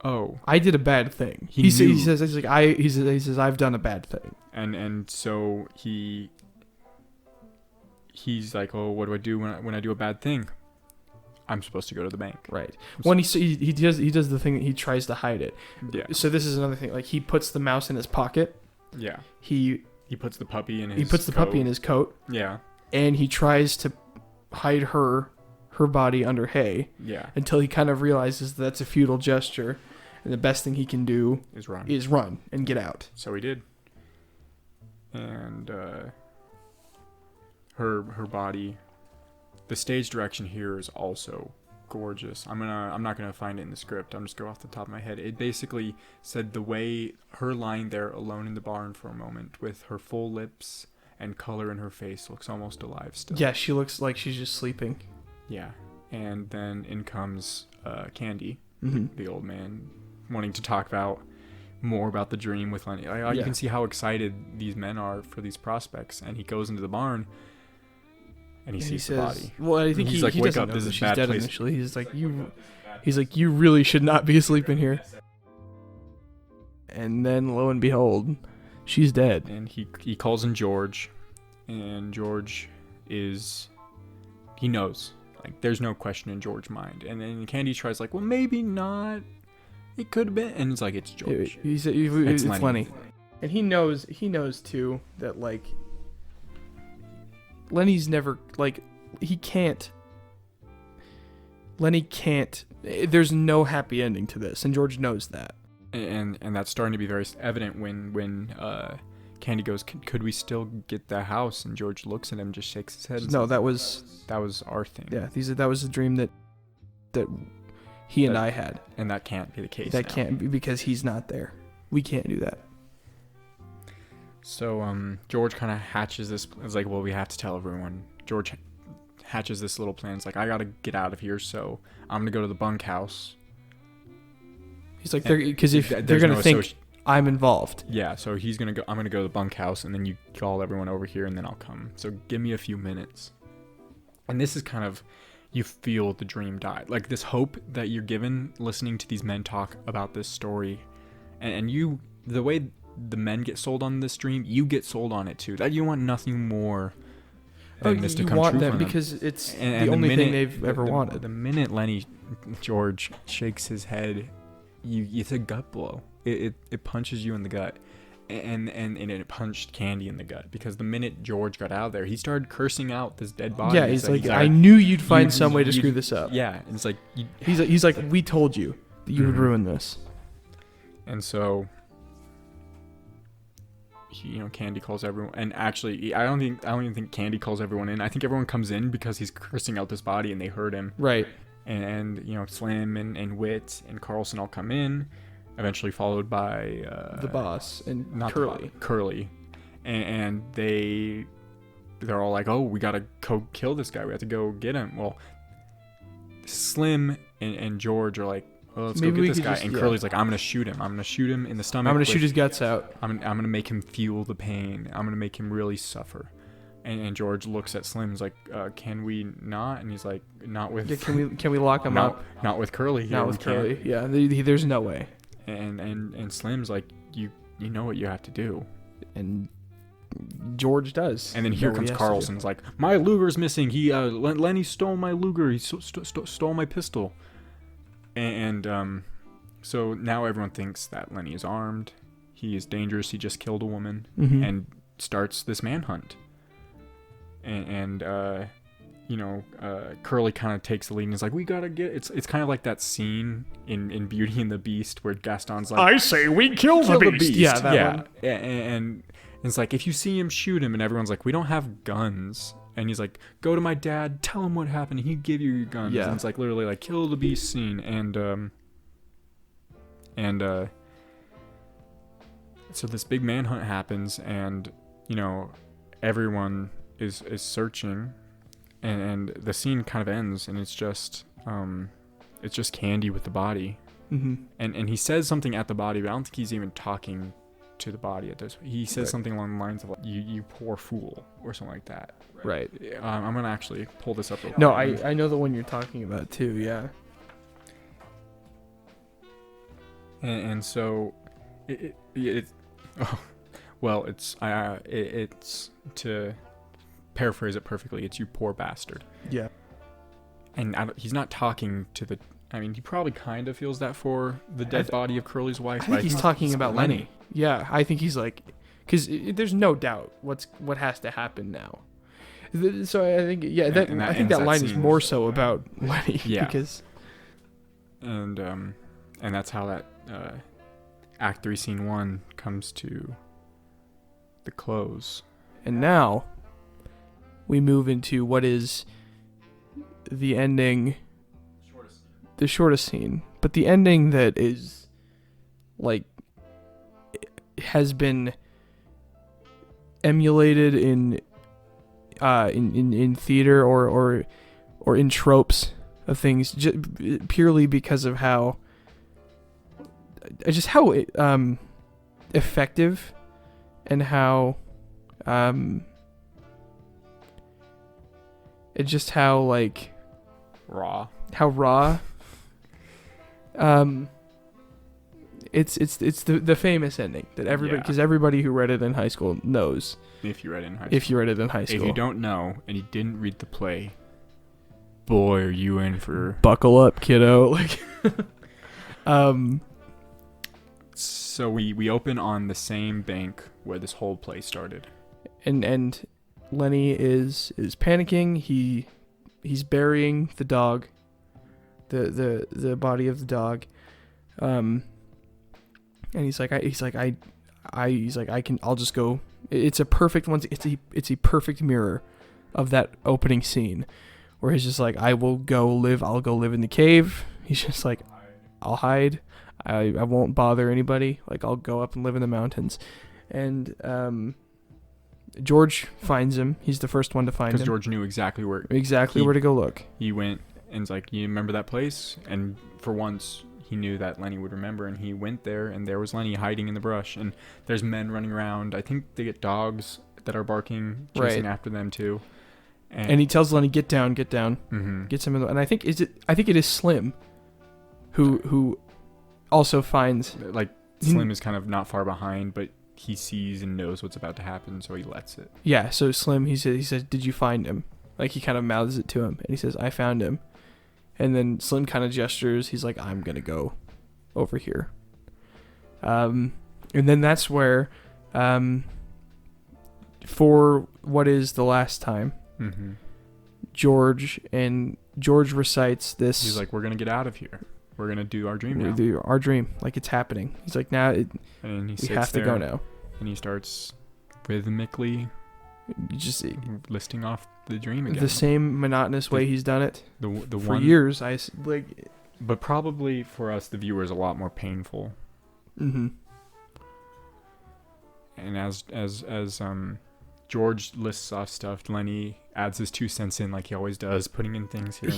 oh, I did a bad thing. He says I've done a bad thing. And so he's like, oh, what do I do when I do a bad thing? I'm supposed to go to the bank. Right. When he does the thing, he tries to hide it. Yeah. So this is another thing. Like he puts the mouse in his pocket. Yeah. He puts the puppy in his puppy in his coat. Yeah. And he tries to hide her body under hay. Yeah. Until he kind of realizes that's a futile gesture. And the best thing he can do is run and get out. So he did. And her body, the stage direction here is also gorgeous. I'm not gonna find it in the script. I'm just going off the top of my head. It basically said the way her lying there alone in the barn for a moment with her full lips and color in her face looks almost alive still. Yeah, she looks like she's just sleeping. Yeah. And then in comes Candy, mm-hmm. the old man, wanting to talk more about the dream with Lenny. You can see how excited these men are for these prospects. And he goes into the barn and he sees the body. Well, I think he's like, wake up, this is she's bad dead place. initially. He's like, you really should not be asleep in here. And then lo and behold, she's dead. And he calls in George, and George he knows. Like, there's no question in George's mind. And then Candy tries like, well, maybe not. It could have been. And it's like, it's George. It's Lenny. And he knows too that, like, Lenny's never, like, Lenny can't, there's no happy ending to this. And George knows that. And that's starting to be very evident when Candy goes, could we still get the house? And George looks at him, just shakes his head. And no, says, that was our thing. Yeah, that was a dream that he and I had. And that can't be the case. That can't be, because he's not there. We can't do that. So George kind of hatches this. It's like, well, we have to tell everyone. George hatches this little plan. It's like, I got to get out of here, so I'm going to go to the bunkhouse. He's like, because if they're going to think I'm involved. Yeah, so he's gonna go. I'm gonna go to the bunkhouse, and then you call everyone over here, and then I'll come. So give me a few minutes. And this is kind of, you feel the dream die. Like this hope that you're given listening to these men talk about this story, and you, the way the men get sold on this dream, you get sold on it too. That you want nothing more than this to come true for them. Because it's the only thing they've ever wanted. The minute Lenny George shakes his head, it's a gut blow. It punches you in the gut, and it punched Candy in the gut, because the minute George got out of there, he started cursing out this dead body. Yeah, he's like, I knew you'd find some way to screw this up. Yeah, and it's like he's like, we told you that you would ruin this. And so, Candy calls everyone, and actually, I don't even think Candy calls everyone in. I think everyone comes in because he's cursing out this body, and they heard him. Right. And Slim and Wit and Carlson all come in. Eventually followed by the boss and Curly. Curly, and they're all like, "Oh, we gotta go kill this guy. We have to go get him." Well, Slim and George are like, "Well, let's go get this guy." And Curly's like, "I'm gonna shoot him. I'm gonna shoot him in the stomach. I'm gonna shoot his guts out. I'm gonna make him feel the pain. I'm gonna make him really suffer." And George looks at Slim. He's like, "Can we not?" And he's like, "Not with." Yeah, can we lock him up? Not with Curly. Not with Curly. Yeah, there's no way. And Slim's like, you know what you have to do, and George does. And then here comes Carlson's like, my Luger's missing. Lenny stole my Luger. He stole my pistol. And so now everyone thinks that Lenny is armed. He is dangerous. He just killed a woman, and starts this manhunt. And Curly kind of takes the lead and is like, we gotta get. It's kind of like that scene in Beauty and the Beast where Gaston's like, I say we kill the beast. Yeah, that one. And it's like, if you see him, shoot him. And everyone's like, we don't have guns. And he's like, go to my dad, tell him what happened. He'd give you your guns. Yeah. And it's like literally like kill the beast scene. And so this big manhunt happens, and everyone is searching. And the scene kind of ends, and it's just Candy with the body. And he says something at the body, but I don't think he's even talking to the body at this. He says something along the lines of like, you poor fool, or something like that. Right. I'm gonna actually pull this up. No, I know the one you're talking about too. Yeah. And so it's to paraphrase it perfectly, it's you poor bastard. Yeah. And he's not talking to the. I mean, he probably kind of feels that for the dead body of Curly's wife. I think he's talking about Lenny. Yeah, I think he's like, because there's no doubt what has to happen now. So I think I think that line is more so about Lenny. Yeah. Because. And that's how that Act 3, Scene 1 comes to the close. And now we move into what is the ending, the shortest scene, but the ending that is like has been emulated in theater or in tropes of things, purely because of how effective and how it's just how like raw. It's the famous ending that everybody, because everybody who read it in high school knows. If you read it in high school. If you don't know and you didn't read the play, boy, are you in for buckle up, kiddo. Like, So we open on the same bank where this whole play started, and Lenny is panicking. He's burying the dog, the body of the dog, and I'll just go. It's a perfect one. It's a perfect mirror of that opening scene, where he's just like, I'll go live in the cave. He's just like, I'll hide. I won't bother anybody. Like, I'll go up and live in the mountains. And George finds him. He's the first one to find him. Because George knew exactly where to go look. He went and was like, you remember that place? And for once, he knew that Lenny would remember, and he went there, and there was Lenny hiding in the brush, and there's men running around. I think they get dogs that are barking, chasing after them too. And he tells Lenny, "Get down, get down." Mm-hmm. Gets him in the, and I think it is Slim, who also finds like Slim is kind of not far behind, but he sees and knows what's about to happen, so he lets it. Yeah. So Slim, he says, "Did you find him?" Like he kind of mouths it to him, and he says, "I found him." And then Slim kind of gestures. He's like, "I'm gonna go over here." And then that's where, for what is the last time, Mm-hmm. George recites this. He's like, "We're gonna get out of here. We're gonna do our dream now. Do our dream, like it's happening." He's like, "Now and he we have to go now." And he starts rhythmically Just listing off the dream again. the same monotonous way he's done it The for one, years. but probably for us, the viewers, a lot more painful. Mm-hmm. And as George lists off stuff, Lenny adds his 2 cents in, like he always does, putting in things here.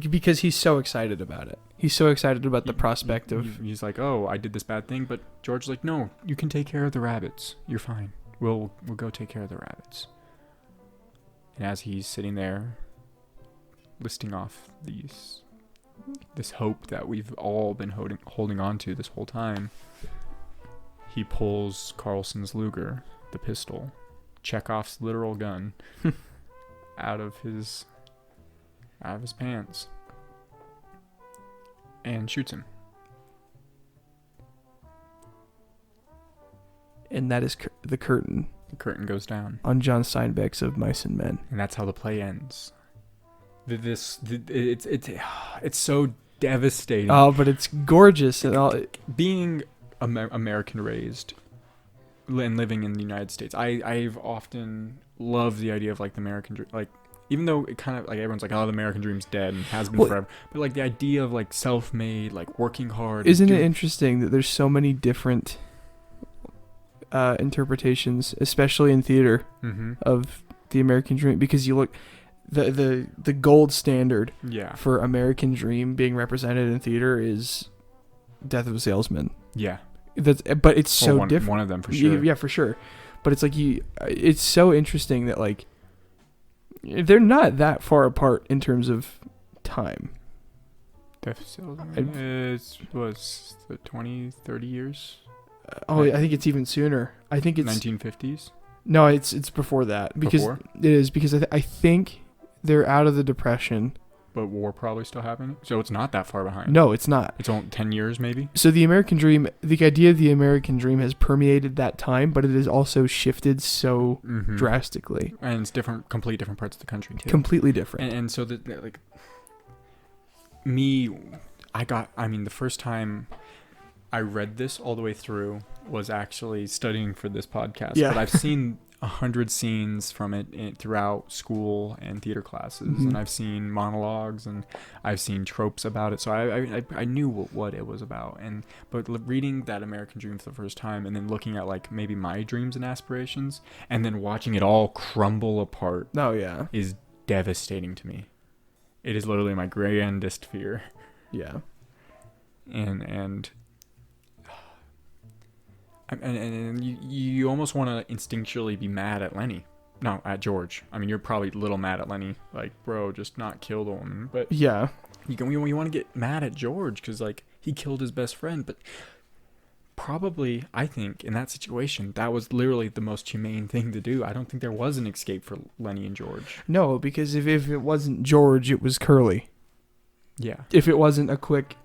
Because he's so excited about it. He's so excited about the prospect of. He's like, "Oh, I did this bad thing," but George's like, "No, you can take care of the rabbits. You're fine. We'll go take care of the rabbits." And as he's sitting there, listing off this hope that we've all been holding on to this whole time, he pulls Carlson's Luger, the pistol, Chekhov's literal gun, out of his pants, and shoots him. And that is the curtain The curtain goes down, on John Steinbeck's Of Mice and Men. and that's how the play ends. It's so devastating. Oh, but it's gorgeous and all. Being American raised and living in the United States, I've often loved the idea of like the American dream, like even though it kind of like everyone's like, "Oh, the American dream's dead and has been forever," but like the idea of like self-made, like working hard. Isn't it interesting that there's so many different interpretations, especially in theater, Mm-hmm. of the American dream? Because you look, the gold standard Yeah. for American dream being represented in theater is Death of a Salesman. Yeah. But it's so one, different. One of them for sure. Yeah, for sure. But it's like it's so interesting that like they're not that far apart in terms of time. Death of Salesman was the 20, 30 years. I think it's even sooner. I think it's 1950s. No, it's before that because Before? it is because I think they're out of the Depression. But war probably still happening, so it's not that far behind. No, it's not. It's only 10 years maybe. So the American dream, the idea of the American dream has permeated that time, but it has also shifted so drastically. And it's complete different parts of the country too. Completely different. And so the first time I read this all the way through was actually studying for this podcast. Yeah. But I've seen 100 scenes from it throughout school and theater classes, and I've seen monologues and I've seen tropes about it. So I knew what it was about. But reading that American Dream for the first time and then looking at like maybe my dreams and aspirations and then watching it all crumble apart. Oh yeah. Is devastating to me. It is literally my grandest fear. Yeah. And you almost want to instinctually be mad at Lenny. No, at George. I mean, you're probably a little mad at Lenny. Like, bro, just not kill the woman. But yeah, you want to get mad at George because like he killed his best friend. But probably, I think in that situation, that was literally the most humane thing to do. I don't think there was an escape for Lenny and George. No, because if it wasn't George, it was Curly. Yeah. If it wasn't a quick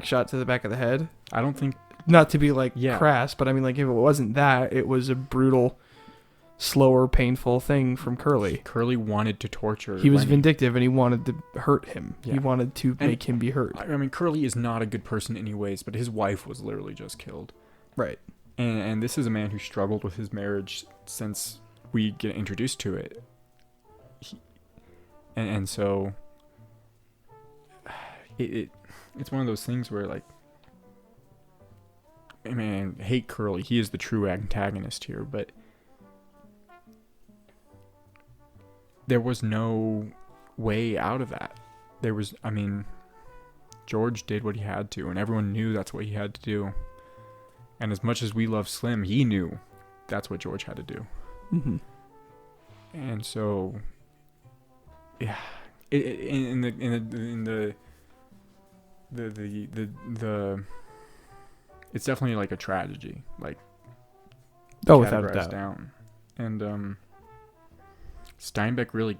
shot to the back of the head, I don't think. Not to be like crass, but I mean like if it wasn't that, it was a brutal, slower, painful thing from Curly. Curly wanted to torture He was Lenny. vindictive and he wanted to hurt him. Yeah. He wanted to make him be hurt. I mean, Curly is not a good person anyways, but his wife was literally just killed. Right. And this is a man who struggled with his marriage since we get introduced to it. And so it's one of those things where like, I mean, I hate Curly. He is the true antagonist here, but there was no way out of that. George did what he had to, and everyone knew that's what he had to do. And as much as we love Slim, he knew that's what George had to do. Mm-hmm. And so, yeah, in the it's definitely like a tragedy, like Without a categorized doubt. down. And Steinbeck really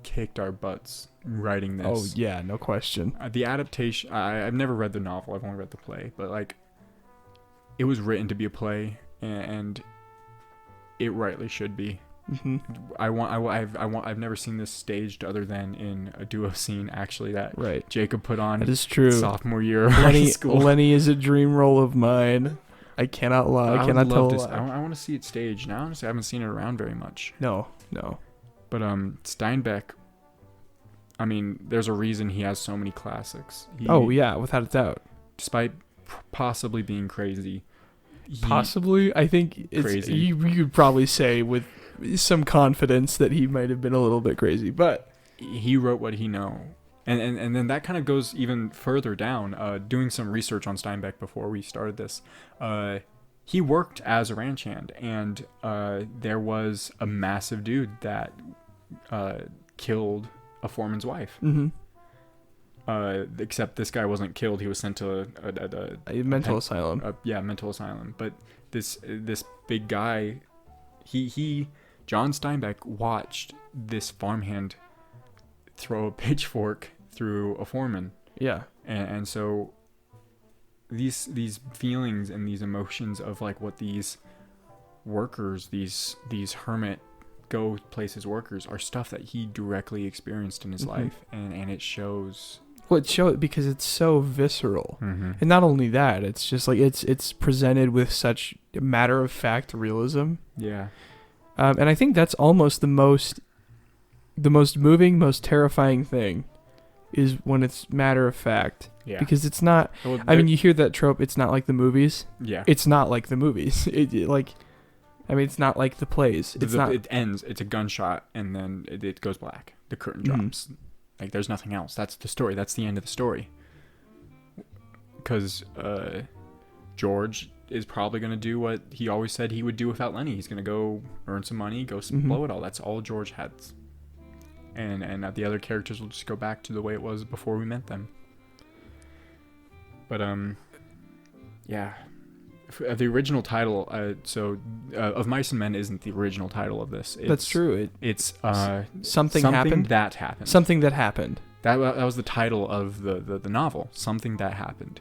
kicked our butts writing this. Oh yeah, no question. The adaptation, I've never read the novel, I've only read the play, but like it was written to be a play, and it rightly should be. Mm-hmm. I've never seen this staged other than in a duo scene actually that Right. Jacob put on That is true. sophomore year of high school. Lenny is a dream role of mine. I cannot lie. I cannot tell a lie. I want to see it staged. Now honestly I haven't seen it around very much. No. But Steinbeck, I mean, there's a reason he has so many classics. Yeah, without a doubt. Despite possibly being crazy. Possibly, I think it's Crazy. you could probably say with some confidence that he might have been a little bit crazy, but he wrote what he know. And then that kind of goes even further down. Doing some research on Steinbeck before we started this, he worked as a ranch hand, and there was a massive dude that killed a foreman's wife. mm-hmm. Except this guy wasn't killed; he was sent to A mental asylum. Mental asylum. But this big guy, John Steinbeck watched this farmhand throw a pitchfork through a foreman. Yeah. And so these feelings and these emotions of like what these workers, these hermit go places workers, are stuff that he directly experienced in his Mm-hmm. life, and it shows. Well, it shows because it's so visceral. Mm-hmm. And not only that, it's just like it's presented with such matter of fact realism. Yeah. And I think that's almost the most moving, most terrifying thing is when it's matter of fact. Yeah. Because it's not. Well, I mean, you hear that trope. It's not like the movies. yeah. It's not like the movies. It's not like the plays. It's not. It ends. It's a gunshot, and then it goes black. The curtain Mhm. drops. Like there's nothing else. That's the story. That's the end of the story. Because George is probably gonna do what he always said he would do without Lenny. He's gonna go earn some money, go Mhm. blow it all. That's all George has. And the other characters will just go back to the way it was before we met them. But yeah. The original title, of Mice and Men isn't the original title of this. That's true. It's Something happened. that happened. Something that happened. That was the title of the novel. Something that happened,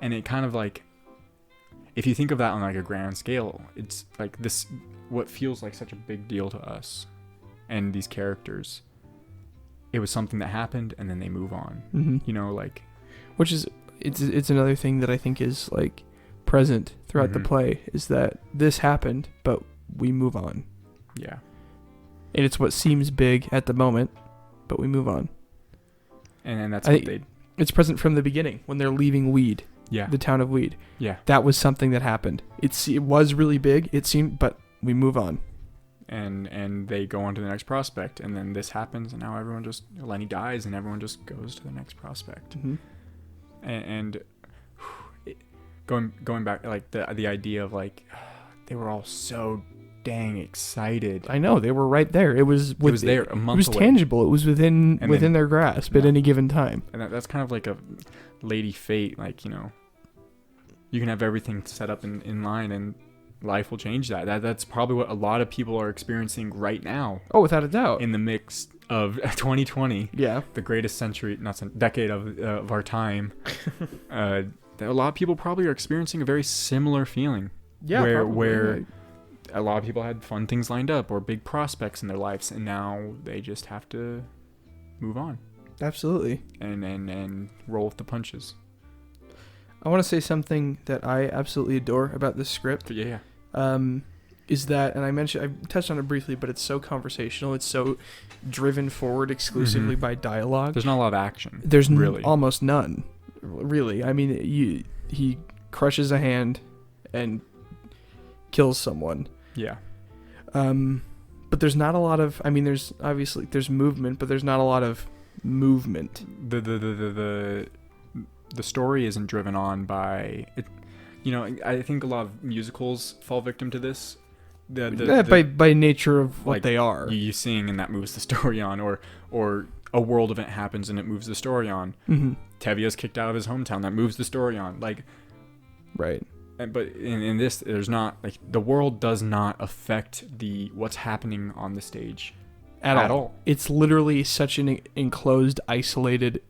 and it kind of like, if you think of that on like a grand scale, it's like this what feels like such a big deal to us, and these characters. It was something that happened, and then they move on. Mm-hmm. You know, like, Which is it's another thing that I think is like present throughout the Mhm. play is that this happened, but we move on. yeah, And it's what seems big at the moment, but we move on. and that's I what think- they. It's present from the beginning when they're leaving Weed, Yeah, the town of Weed. yeah. That was something that happened. It was really big. It seemed, but we move on. And they go on to the next prospect, and then this happens, and now Lenny dies, and everyone just goes to the next prospect. Mm-hmm. And going back, like the idea of like they were all so dang excited. I know they were right there. It was there a month. It was away. tangible. It was within And then- their grasp at Yeah. any given time. And that's kind of like a lady fate. Like, you know, you can have everything set up in line, and life will change that. That's probably what a lot of people are experiencing right now Oh, without a doubt. in the mix of 2020. Yeah. The greatest decade of our time. A lot of people probably are experiencing a very similar feeling. Yeah. where probably. where a lot of people had fun things lined up or big prospects in their lives, and now they just have to move on Absolutely. and roll with the punches. I want to say something that I absolutely adore about this script. But yeah. Is that, and I touched on it briefly, but it's so conversational. It's so driven forward exclusively Mhm. by dialogue. There's not a lot of action. There's really almost none, really. I mean, he crushes a hand and kills someone. Yeah. But there's not a lot of. I mean, there's movement, but there's not a lot of movement. The the story isn't driven on by it. You know, I think a lot of musicals fall victim to this. By nature of what like, they are. You sing and that moves the story on, or a world event happens and it moves the story on. Mm-hmm. Tevia's kicked out of his hometown, that moves the story on. Like, right. But in this, there's not, like, the world does not affect what's happening on the stage at all. It's literally such an enclosed, isolated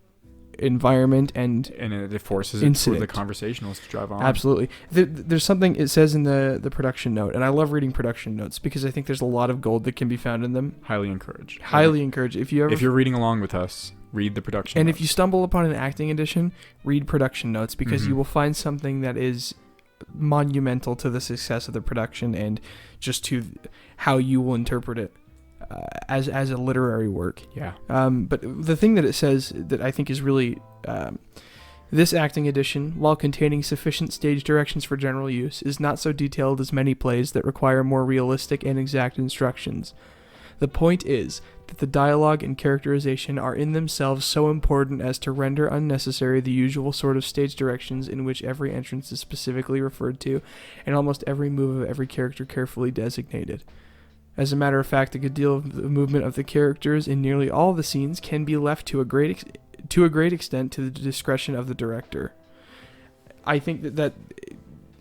environment, and it forces incident. it for the conversationals to drive on. Absolutely. There's something it says in the production note, and I love reading production notes because I think there's a lot of gold that can be found in them. Highly encouraged. If you're reading along with us, read the production and notes. if you stumble upon an acting edition, read production notes, because Mm-hmm. you will find something that is monumental to the success of the production and just to how you will interpret it as a literary work. Yeah. But the thing that it says that I think is really this acting edition, while containing sufficient stage directions for general use, is not so detailed as many plays that require more realistic and exact instructions. The point is that the dialogue and characterization are in themselves so important as to render unnecessary the usual sort of stage directions in which every entrance is specifically referred to, and almost every move of every character carefully designated. As a matter of fact, a good deal of the movement of the characters in nearly all the scenes can be left to a great extent to the discretion of the director. I think that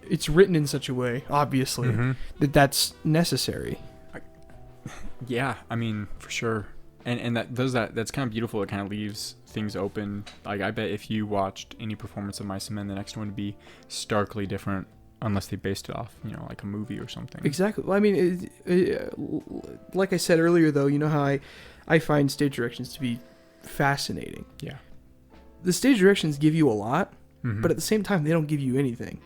it's written in such a way, obviously, that's necessary. Yeah, I mean, for sure. And that's kind of beautiful. It kind of leaves things open. Like, I bet if you watched any performance of Mice and Men, the next one would be starkly different, unless they based it off, like a movie or something. Exactly. Well, I mean, like I said earlier, though, you know how I find stage directions to be fascinating. Yeah. The stage directions give you a lot, Mm-hmm. but at the same time, they don't give you anything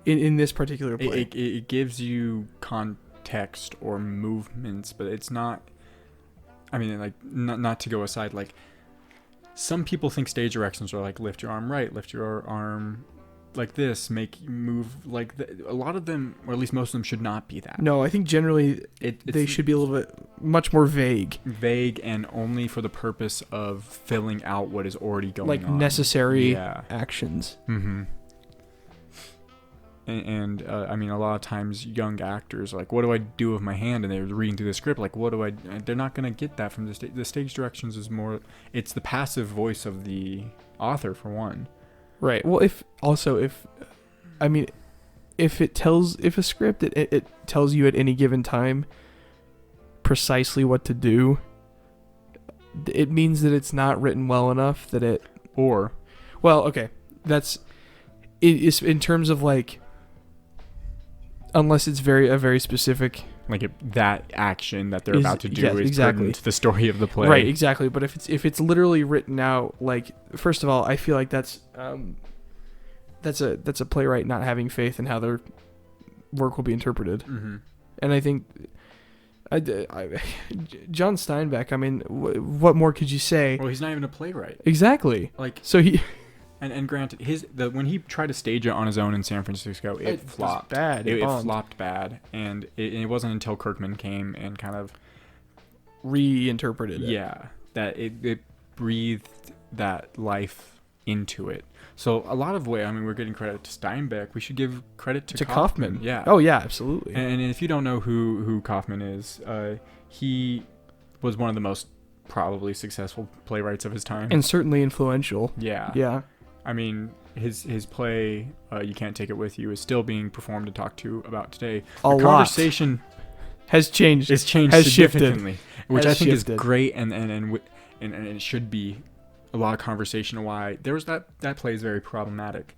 in this particular play. It gives you context or movements, but it's not... I mean, like, not to go aside, like, some people think stage directions are like, lift your arm right, lift your arm like this, make you move like that. A lot of them, or at least most of them, should not be that. No, I think generally they should be a little bit much more vague. Vague, and only for the purpose of filling out what is already going like on. Necessary actions. Mm-hmm. And I mean, a lot of times young actors are like, what do I do with my hand? And they're reading through the script, like, they're not going to get that from the stage. The stage directions is more, it's the passive voice of the author, for one. Right. Well, if a script, it tells you at any given time precisely what to do, it means that it's not written well enough that it... Or... Well, okay. That's... It is in terms of, like... Unless it's a very specific... Like that action that they're about to do is exactly pertinent to the story of the play. Right, exactly. But if it's literally written out, like, first of all, I feel like that's a playwright not having faith in how their work will be interpreted. Mm-hmm. And I think John Steinbeck, I mean, what more could you say? Well, he's not even a playwright. Exactly. Like, so he... And granted, when he tried to stage it on his own in San Francisco, it flopped. Was bad. It flopped bad, and it wasn't until Kirkman came and kind of reinterpreted it. Yeah, that it breathed that life into it. So a lot of way, I mean, we're getting credit to Steinbeck. We should give credit to Kaufman. Yeah. Oh yeah, absolutely. And if you don't know who Kaufman is, he was one of the most probably successful playwrights of his time, and certainly influential. Yeah. Yeah. I mean, his play, You Can't Take It With You, is still being performed and talked to about today. The conversation has changed. Has significantly, which I think is great, and it should be a lot of conversation on why there was that play is very problematic.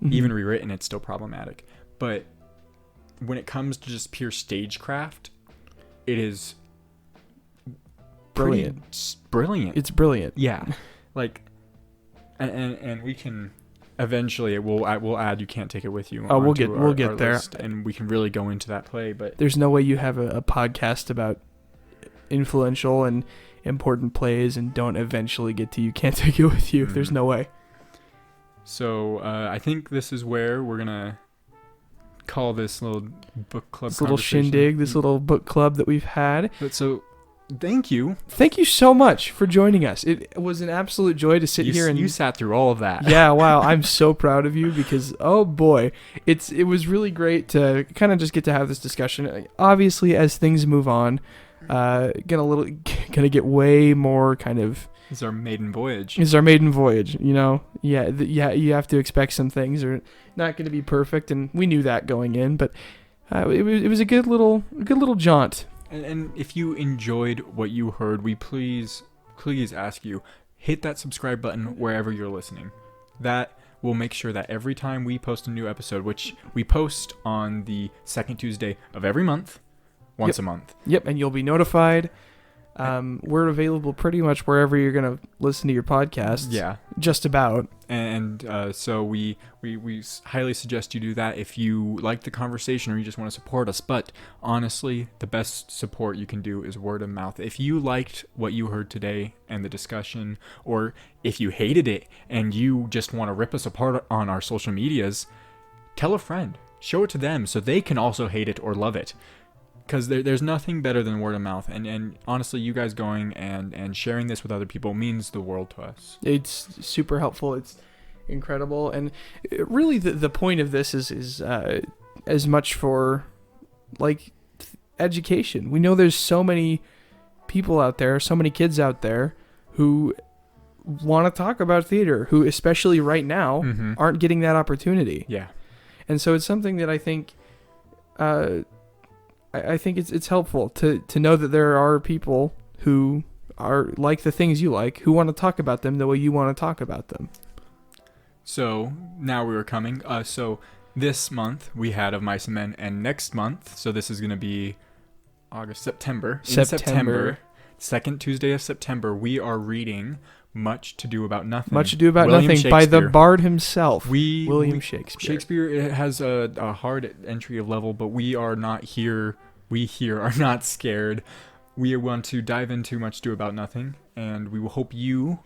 Mm-hmm. Even rewritten, it's still problematic. But when it comes to just pure stagecraft, it is brilliant. Brilliant. It's brilliant. Yeah, like. And we can eventually we'll add You Can't Take It With You. We'll get there, list, and we can really go into that play. But there's no way you have a podcast about influential and important plays and don't eventually get to You Can't Take It With You. Mm-hmm. There's no way. So I think this is where we're gonna call this little book club, this little shindig, this little book club that we've had. But so Thank you. Thank you so much for joining us. It was an absolute joy to sit here and you sat through all of that. Yeah, wow. I'm so proud of you because oh boy, it was really great to kind of just get to have this discussion. Obviously, as things move on, gonna get way more kind of. It's our maiden voyage. You know. Yeah, you have to expect some things are not going to be perfect, and we knew that going in, but it was a good little jaunt. And if you enjoyed what you heard, we please ask you, hit that subscribe button wherever you're listening. That will make sure that every time we post a new episode, which we post on the second Tuesday of every month, once a month. Yep, and you'll be notified. We're available pretty much wherever you're going to listen to your podcasts. Yeah. Just about. And so we highly suggest you do that if you like the conversation or you just want to support us. But honestly, the best support you can do is word of mouth. If you liked what you heard today and the discussion, or if you hated it and you just want to rip us apart on our social medias, tell a friend. Show it to them so they can also hate it or love it. Because there's nothing better than word of mouth. And honestly, you guys going and sharing this with other people means the world to us. It's super helpful. It's incredible. And really the point of this is as much for like education. We know there's so many people out there, so many kids out there who want to talk about theater, who especially right now aren't getting that opportunity. Yeah. And so it's something that I think it's helpful to know that there are people who are like the things you like, who want to talk about them the way you want to talk about them. So now we were coming. So this month we had Of Mice and Men, and next month, so this is going to be September, second Tuesday of September, we are reading Much to Do About Nothing. Much Ado About Nothing by the Bard himself, William Shakespeare. Shakespeare has a hard entry level, but we are not here. We here are not scared. We want to dive into Much Ado About Nothing, and we will hope you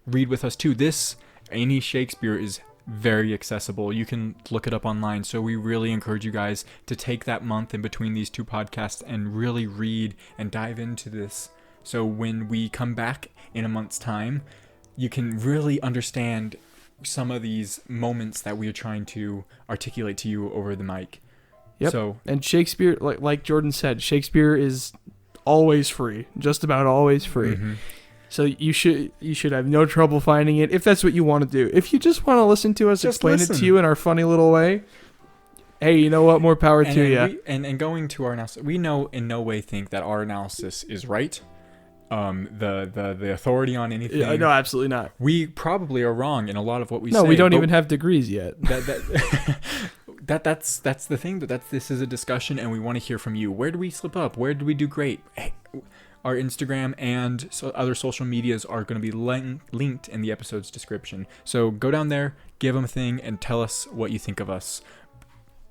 read with us too. This Any Shakespeare is very accessible. You can look it up online. So we really encourage you guys to take that month in between these two podcasts and really read and dive into this. So when we come back in a month's time, you can really understand some of these moments that we are trying to articulate to you over the mic. Yep. So, and Shakespeare, like Jordan said, Shakespeare is always free, just about always free. So you should have no trouble finding it if that's what you want to do. If you just want to listen to us explain it to you in our funny little way, hey, you know what? More power to you. And going to our analysis, we know in no way think that our analysis is right. The authority on anything. Yeah, no, absolutely not. We probably are wrong in a lot of what we say. No, we don't even have degrees yet. That's the thing. This is a discussion, and we want to hear from you. Where do we slip up? Where do we do great? Hey, our Instagram and other social medias are going to be linked in the episode's description. So go down there, give them a thing, and tell us what you think of us.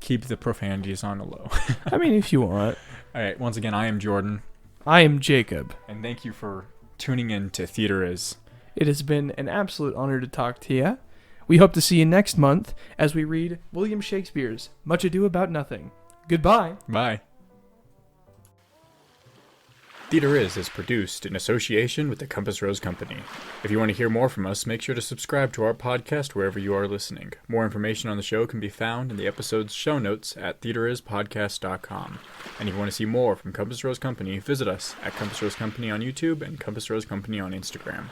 Keep the profanities on the low. I mean, if you want. All right. Once again, I am Jordan. I am Jacob. And thank you for tuning in to Theater Is. It has been an absolute honor to talk to you. We hope to see you next month as we read William Shakespeare's Much Ado About Nothing. Goodbye. Bye. Theater is produced in association with the Compass Rose Company. If you want to hear more from us, make sure to subscribe to our podcast wherever you are listening. More information on the show can be found in the episode's show notes at theaterispodcast.com. And if you want to see more from Compass Rose Company, visit us at Compass Rose Company on YouTube and Compass Rose Company on Instagram.